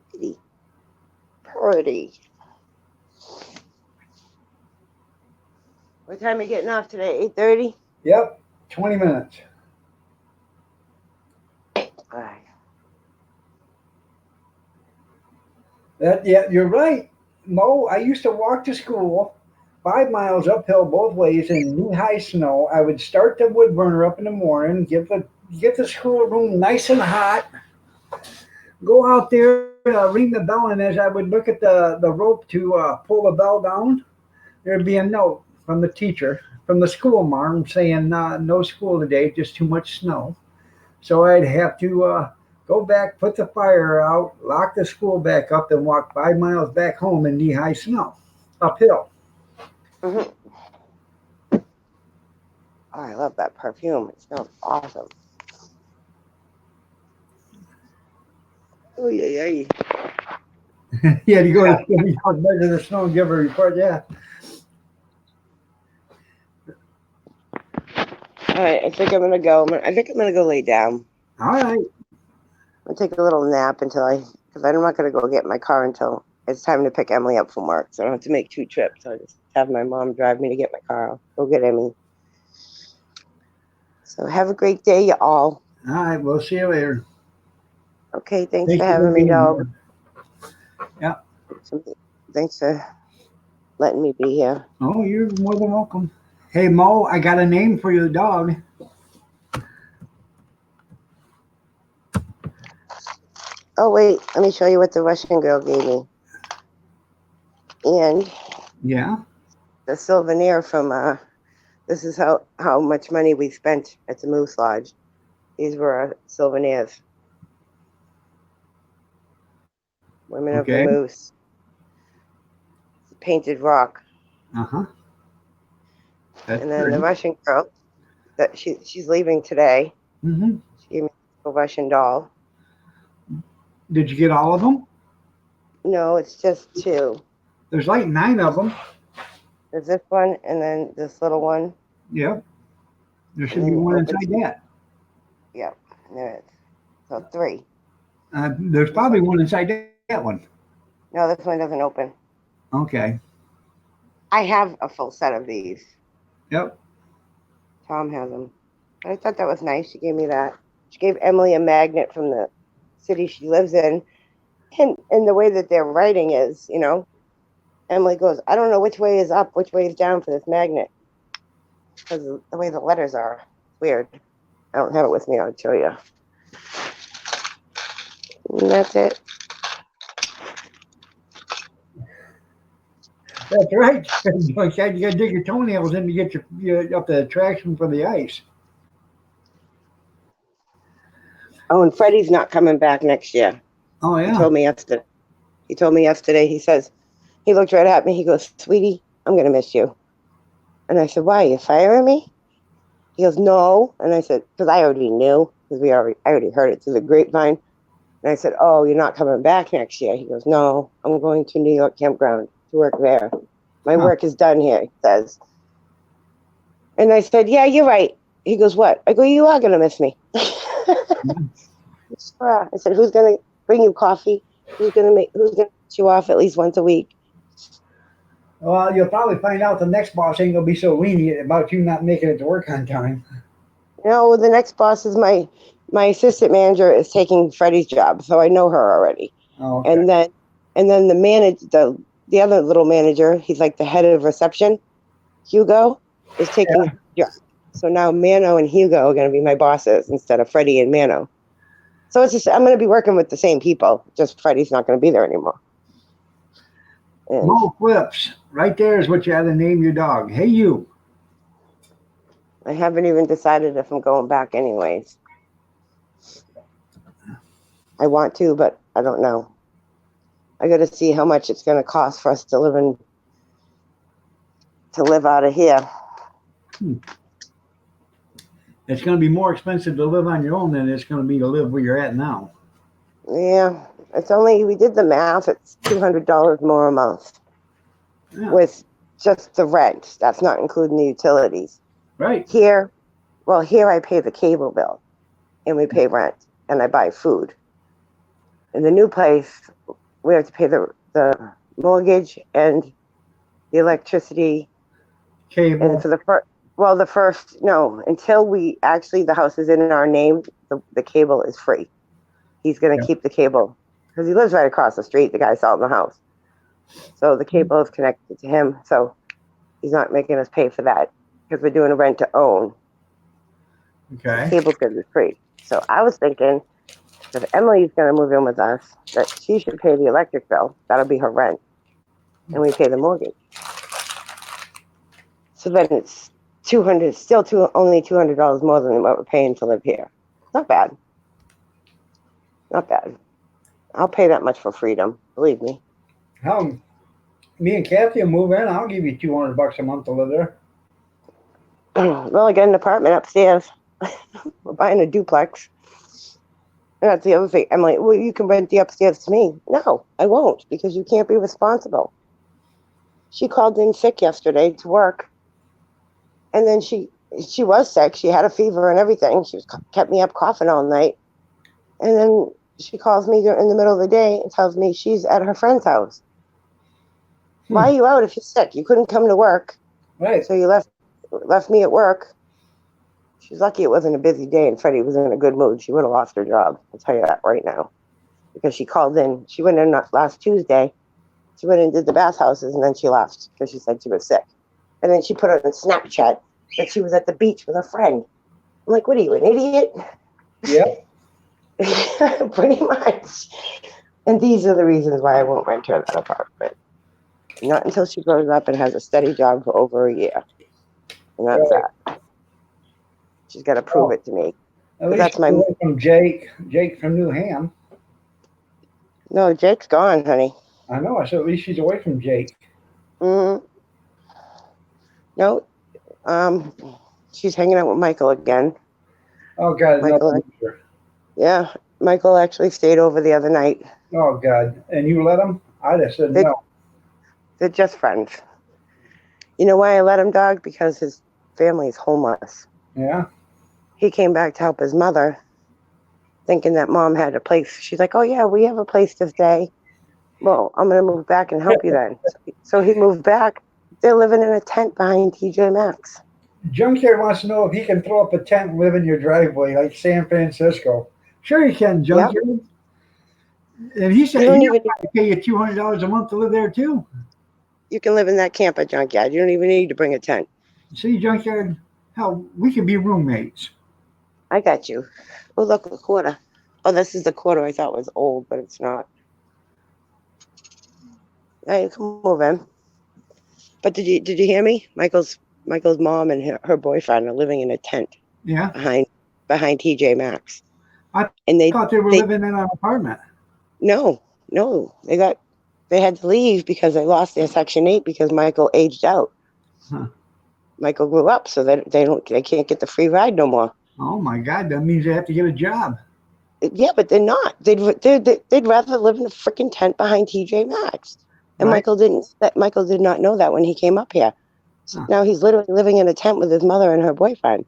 Pretty. Pretty. What time are you getting off today? 8:30? Yep, 20 minutes. All right. Yeah, you're right, Mo. I used to walk to school 5 miles uphill both ways in knee-high snow. I would start the wood burner up in the morning, get the schoolroom nice and hot, go out there, ring the bell, and as I would look at the rope to pull the bell down, there'd be a note from the teacher, from the school marm, saying no school today, just too much snow. So I'd have to go back, put the fire out, lock the school back up, and walk 5 miles back home in knee-high snow, uphill. Mm-hmm. Oh, I love that perfume. It smells awesome. Oh, yeah, yeah. Yeah, to go to measure the snow and give a report. Yeah. All right, I think I'm going to go. I think I'm going to go lay down. All right. I'm going to take a little nap because I'm not going to go get my car until it's time to pick Emily up from work. So I don't have to make 2 trips. I'll just have my mom drive me to get my car. I'll go get Emmy. So have a great day, you all. All right. We'll see you later. Okay, thanks Thank for you for having me, being dog. here. Yeah. Thanks for letting me be here. Oh, you're more than welcome. Hey, Mo, I got a name for your dog. Oh, wait, let me show you what the Russian girl gave me. And Yeah. the souvenir from, this is how much money we spent at the Moose Lodge. These were our souvenirs. Women of the Okay. Moose. painted rock. Uh-huh. That's And then the pretty. Russian girl, that she's leaving today. Mm-hmm. She gave me a Russian doll. Did you get all of them? No, it's just two. There's like 9 of them. There's this one, and then this little one, Yep. There and should be then one over inside to, that. yep, there it is. So 3. There's This probably one, one inside that one. no, this one doesn't open. Okay. I have a full set of these. Yep. Tom has them. But I thought that was nice. She gave me that. She gave Emily a magnet from the city she lives in. And the way that their writing is, Emily goes, I don't know which way is up, which way is down for this magnet. Because of the way the letters are. Weird. I don't have it with me. I'll show you. And that's it. That's right. You gotta dig your toenails in to get your up the traction for the ice. Oh, and Freddie's not coming back next year. Oh He yeah. told me yesterday. He says, he looked right at me. He goes, sweetie, I'm going to miss you. And I said, why? Are you firing me? He goes, no. And I said, because I already knew, because I already heard it through the grapevine. And I said, oh, you're not coming back next year. He goes, no, I'm going to New York Campground to work there. My work is done here, he says. And I said, yeah, you're right. He goes, what? I go, you are going to miss me. I said, who's going to bring you coffee? Who's going to get you off at least once a week? Well, you'll probably find out the next boss ain't gonna be so lenient about you not making it to work on time. No, the next boss is my assistant manager is taking Freddie's job, so I know her already. Oh, okay. And then the other little manager, he's like the head of reception, Hugo, is taking her job. So now Mano and Hugo are going to be my bosses instead of Freddie and Mano. So it's just I'm going to be working with the same people. Just Freddie's not going to be there anymore. And Mo Flips, right there is what you had to name your dog. Hey, you. I haven't even decided if I'm going back anyways. I want to, but I don't know. I got to see how much it's going to cost for us to live out of here. It's going to be more expensive to live on your own than it's going to be to live where you're at now. Yeah, we did the math. It's $200 more a month with just the rent. That's not including the utilities. Right. Here I pay the cable bill and we pay rent and I buy food. In the new place, we have to pay the mortgage and the electricity. Cable. And for the until the house is in our name, the cable is free. He's going to keep the cable because he lives right across the street. The guy selling the house. So the cable is connected to him. So he's not making us pay for that because we're doing a rent to own. Okay. The cable's going to be free. So I was thinking if Emily's going to move in with us, that she should pay the electric bill. That'll be her rent. And we pay the mortgage. So then it's only $200 more than what we're paying to live here. Not bad. Not bad. I'll pay that much for freedom. Believe me. How? Me and Kathy will move in. I'll give you $200 a month to live there. Well, I got an apartment upstairs. We're buying a duplex. And that's the other thing. I'm like, well, you can rent the upstairs to me. No, I won't because you can't be responsible. She called in sick yesterday to work. And then she was sick. She had a fever and everything. She kept me up coughing all night. And then she calls me in the middle of the day and tells me she's at her friend's house. Why are you out if you're sick? You couldn't come to work. Right. So you left me at work. She's lucky it wasn't a busy day and Freddie was in a good mood. She would have lost her job. I'll tell you that right now. Because she called in. She went in last Tuesday. She went and did the bathhouses and then she left because she said she was sick. And then she put on Snapchat that she was at the beach with her friend. I'm like, what are you, an idiot? Yep. Pretty much. And these are the reasons why I won't rent her that apartment. Not until she grows up and has a steady job for over a year. And that's that. She's got to prove it to me. At least that's my away from Jake from New Ham. No, Jake's gone, honey. I know. I said at least she's away from Jake. Mm, no, she's hanging out with Michael again. Oh God, Michael, another loser. yeah, Michael actually stayed over the other night. Oh God, and you let him? I'd have said no. They're just friends. You know why I let him, dog? Because his family's homeless. Yeah. He came back to help his mother, thinking that mom had a place. She's like, "Oh yeah, we have a place to stay." Well, I'm gonna move back and help you then. So he moved back. They're living in a tent behind TJ Maxx. Junkyard wants to know if he can throw up a tent and live in your driveway like San Francisco. Sure, you can, Yep. Junkyard. And he said You don't he'll even. pay you $200 a month to live there too. You can live in that camper, Junkyard. You don't even need to bring a tent. See, Junkyard, hell, we could be roommates. I got you. Oh, look, a quarter. Oh, this is the quarter I thought was old, but it's not. Hey, you can move in. But did you hear me? Michael's mom and her boyfriend are living in a tent. Yeah. Behind TJ Maxx. I and thought they were living in an apartment. No, they had to leave because they lost their Section 8 because Michael aged out. Huh. Michael grew up, so they can't get the free ride no more. Oh my God, that means they have to get a job. Yeah, but they're not. They'd rather live in a freaking tent behind TJ Maxx. And Right. Michael did not know that when he came up here. So now he's literally living in a tent with his mother and her boyfriend.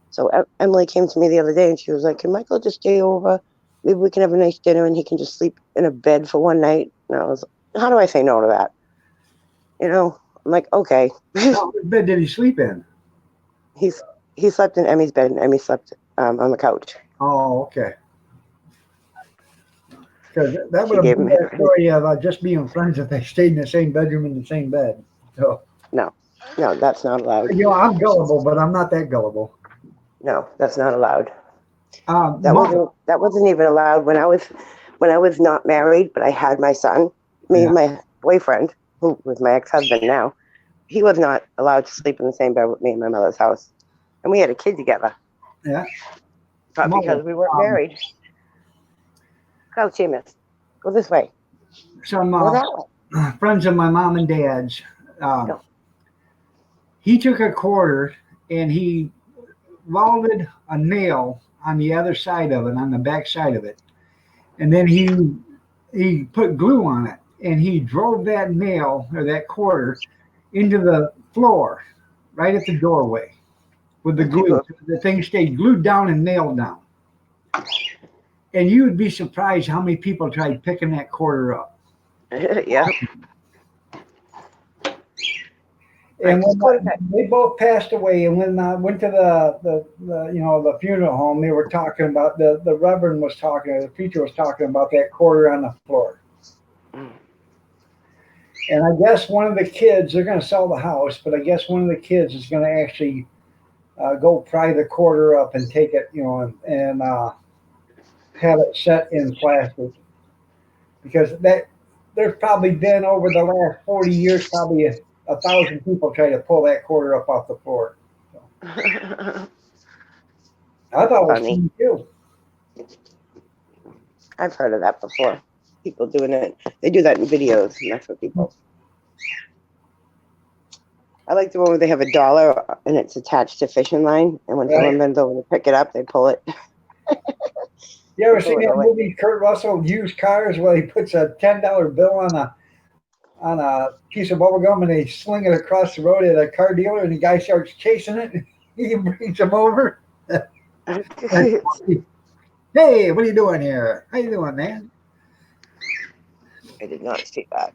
So Emily came to me the other day and she was like, "Can Michael just stay over? Maybe we can have a nice dinner and he can just sleep in a bed for one night." And I was like, "How do I say no to that?" I'm like, "Okay." What bed did he sleep in? He slept in Emmy's bed and Emmy slept on the couch. Oh, okay. Because that would She have gave been him that story of just being friends if they stayed in the same bedroom in the same bed. So No, that's not allowed. I'm gullible, but I'm not that gullible. No, that's not allowed. Mom, That wasn't even allowed when I was not married, but I had my son. Yeah. My boyfriend, who was my ex-husband now, he was not allowed to sleep in the same bed with me in my mother's house, and we had a kid together. Yeah. But Mother, because we weren't married. Go, Seamus. Go this way. Some Go that way. friends of my mom and dad's. No. He took a quarter and he welded a nail on the other side of it, on the back side of it, and then he put glue on it, and he drove that nail or that quarter into the floor, right at the doorway, with the glue. The thing stayed glued down and nailed down. And you would be surprised how many people tried picking that quarter up. Yeah. And when they both passed away, and when I went to the funeral home, they were talking about the reverend was talking, the preacher was talking about that quarter on the floor. And I guess one of the kids, they're going to sell the house, but I guess one of the kids is going to actually go pry the quarter up and take it, and have it set in plastic, because there's probably been over the last 40 years probably 1,000 people try to pull that quarter up off the floor. So. I thought it was funny too. I've heard of that before. People doing it. They do that in videos, and that's what people. I like the one where they have $1 and it's attached to fishing line, and when someone bends over to pick it up, they pull it. You ever seen that movie, Kurt Russell, Used Cars, where he puts a $10 bill on a piece of bubble gum and they sling it across the road at a car dealer, and the guy starts chasing it, and he brings him over. Hey, what are you doing here? How you doing, man? I did not see that.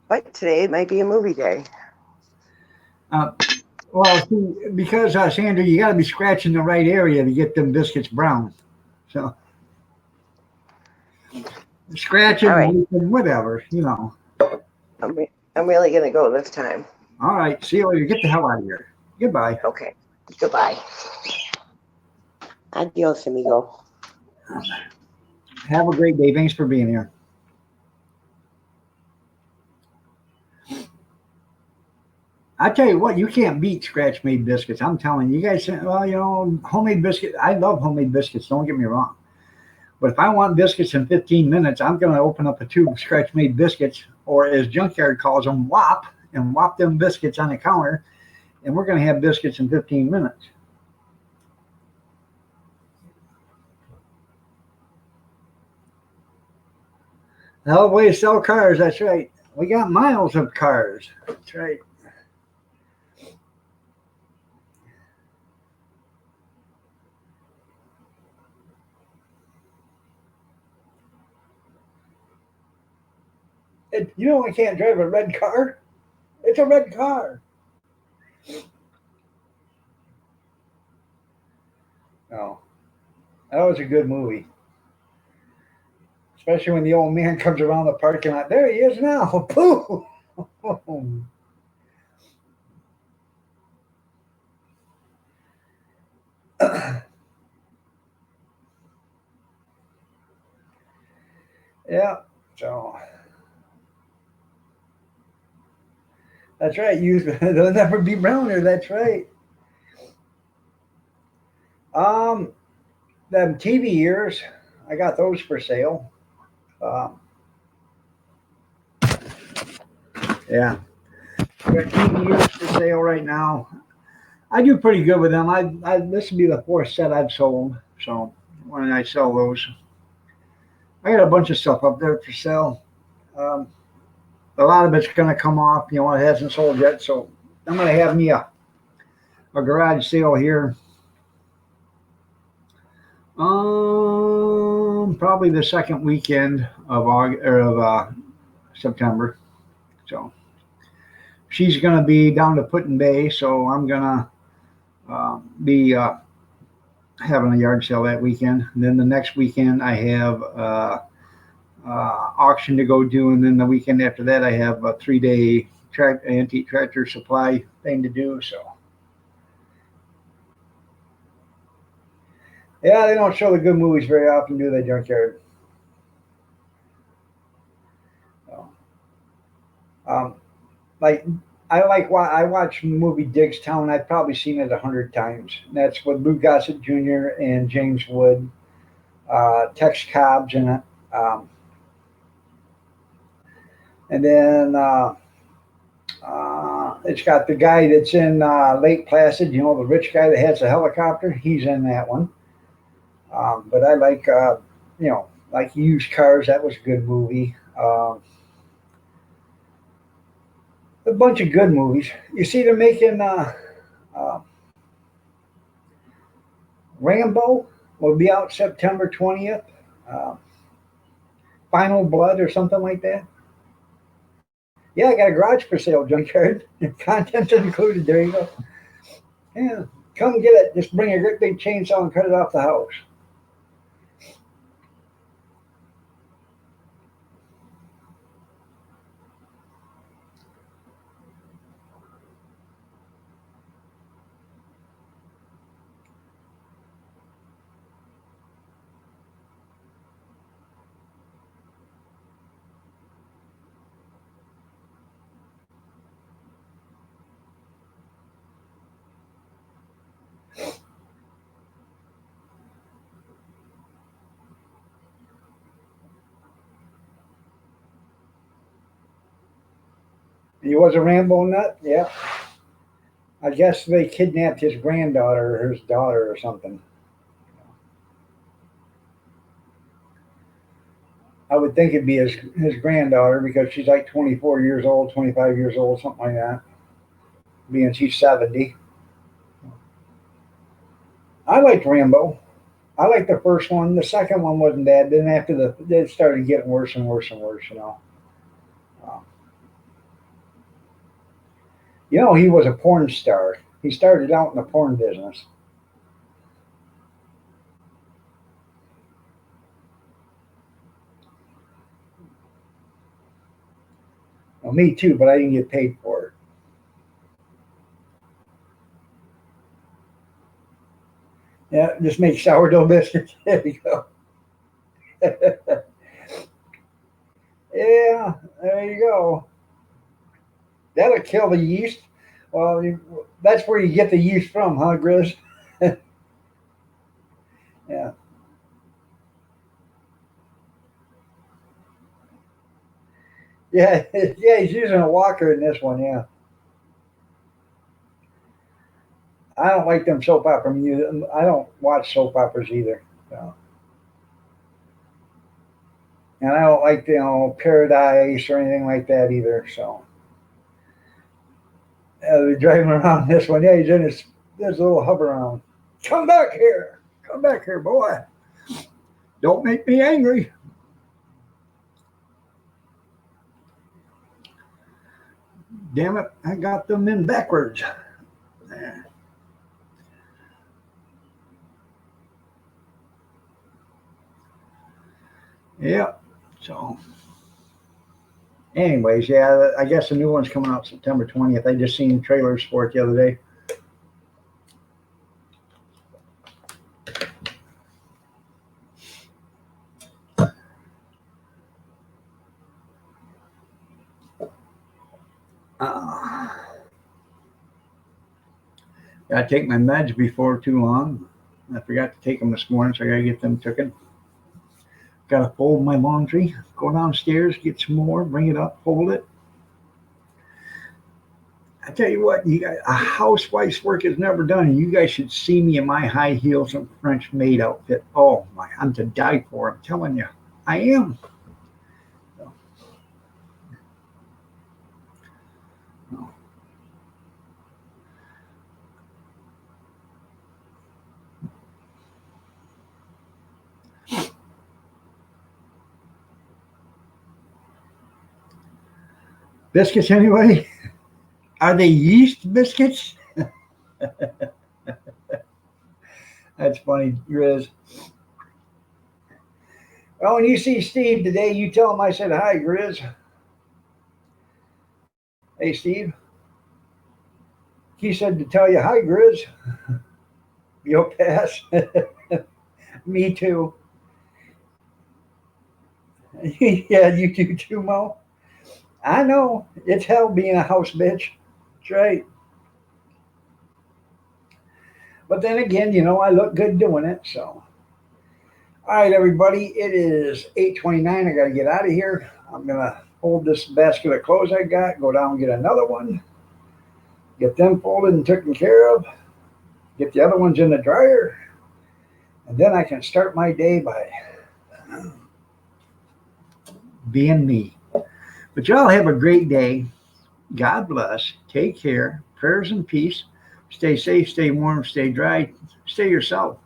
But today might be a movie day. Well, see, because Sandra, you got to be scratching the right area to get them biscuits brown. So scratching, right. Whatever, I'm really gonna go this time. All right, see you later. Get the hell out of here. Goodbye. Okay. Goodbye. Adios, amigo. Have a great day. Thanks for being here. I tell you what, you can't beat scratch-made biscuits. I'm telling you, guys. Well, homemade biscuits. I love homemade biscuits. Don't get me wrong. But if I want biscuits in 15 minutes, I'm going to open up a tube of scratch-made biscuits, or as Junkyard calls them, whop, and whop them biscuits on the counter, and we're going to have biscuits in 15 minutes. The hell of a way to sell cars, that's right. We got miles of cars. That's right. You know I can't drive a red car? It's a red car. Oh, that was a good movie. Especially when the old man comes around the parking lot. There he is now. Boom. Yeah. So that's right. They'll never be browner. That's right. Um, them TV years, I got those for sale. Um, yeah, I got TV years for sale right now. I do pretty good with them. This will be the fourth set I've sold. So when I sell those, I got a bunch of stuff up there for sale. Um, a lot of it's going to come off. It hasn't sold yet. So I'm going to have me a garage sale here. Probably the second weekend of September. So she's going to be down to Put-in Bay. So I'm going to be having a yard sale that weekend. And then the next weekend I have auction to go do, and then the weekend after that I have a 3-day antique tractor supply thing to do. So yeah, they don't show the good movies very often, do they, Junkyard? So, um, like I watched the movie Diggstown. I've probably seen it 100 times. And that's with Lou Gossett Jr. and James Wood, Tex Cobb's in it. And then it's got the guy that's in Lake Placid, the rich guy that has a helicopter. He's in that one. But I like Used Cars. That was a good movie. A bunch of good movies. You see, they're making uh, Rambo will be out September 20th. Uh, Final Blood or something like that. Yeah, I got a garage for sale, Junkyard. Contents included. There you go. Yeah, come get it. Just bring a great big chainsaw and cut it off the house. He was a Rambo nut? Yeah. I guess they kidnapped his granddaughter or his daughter or something. I would think it'd be his granddaughter because she's like 24 years old, 25 years old, something like that. Being she's 70. I liked Rambo. I liked the first one. The second one wasn't bad. Then after it started getting worse and worse and worse. Um, he was a porn star. He started out in the porn business. Well, me too, but I didn't get paid for it. Yeah, just make sourdough biscuits. There you go. Yeah, there you go. That'll kill the yeast. Well, that's where you get the yeast from, huh, Grizz? Yeah. Yeah, yeah, he's using a walker in this one, yeah. I don't like them soap opera music. I don't watch soap operas either. So. And I don't like, Paradise or anything like that either. So, they're driving around this one. Yeah, he's in this little hub around. Come back here. Come back here, boy. Don't make me angry. Damn it, I got them in backwards. There. Yeah. So, anyways, yeah, I guess the new one's coming out September 20th. I just seen trailers for it the other day. Uh, Gotta take my meds before too long. I forgot to take them this morning, so I gotta get them taken. Gotta fold my laundry, go downstairs, get some more, bring it up, fold it. I tell you what, you guys, a housewife's work is never done, and you guys should see me in my high heels and French maid outfit. Oh my, I'm to die for. I'm telling you, I am. So, no. Biscuits anyway? Are they yeast biscuits? That's funny, Grizz. Well, when you see Steve today, you tell him I said hi, Grizz. Hey, Steve. He said to tell you hi, Grizz. You'll pass. Me too. Yeah, you do too, Mo. I know. It's hell being a house bitch. That's right. But then again, I look good doing it, so. All right, everybody. It is 8:29. I got to get out of here. I'm going to hold this basket of clothes I got, go down and get another one, get them folded and taken care of, get the other ones in the dryer, and then I can start my day by being me. But y'all have a great day. God bless. Take care. Prayers and peace. Stay safe, stay warm, stay dry, stay yourself.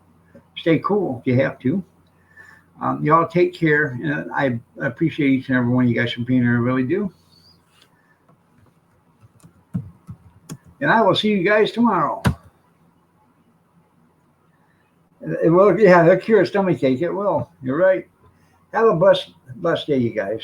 Stay cool if you have to. Y'all take care. And I appreciate each and every one of you guys for being here. I really do. And I will see you guys tomorrow. It will, yeah, they'll cure a stomachache. It will. You're right. Have a blessed day, you guys.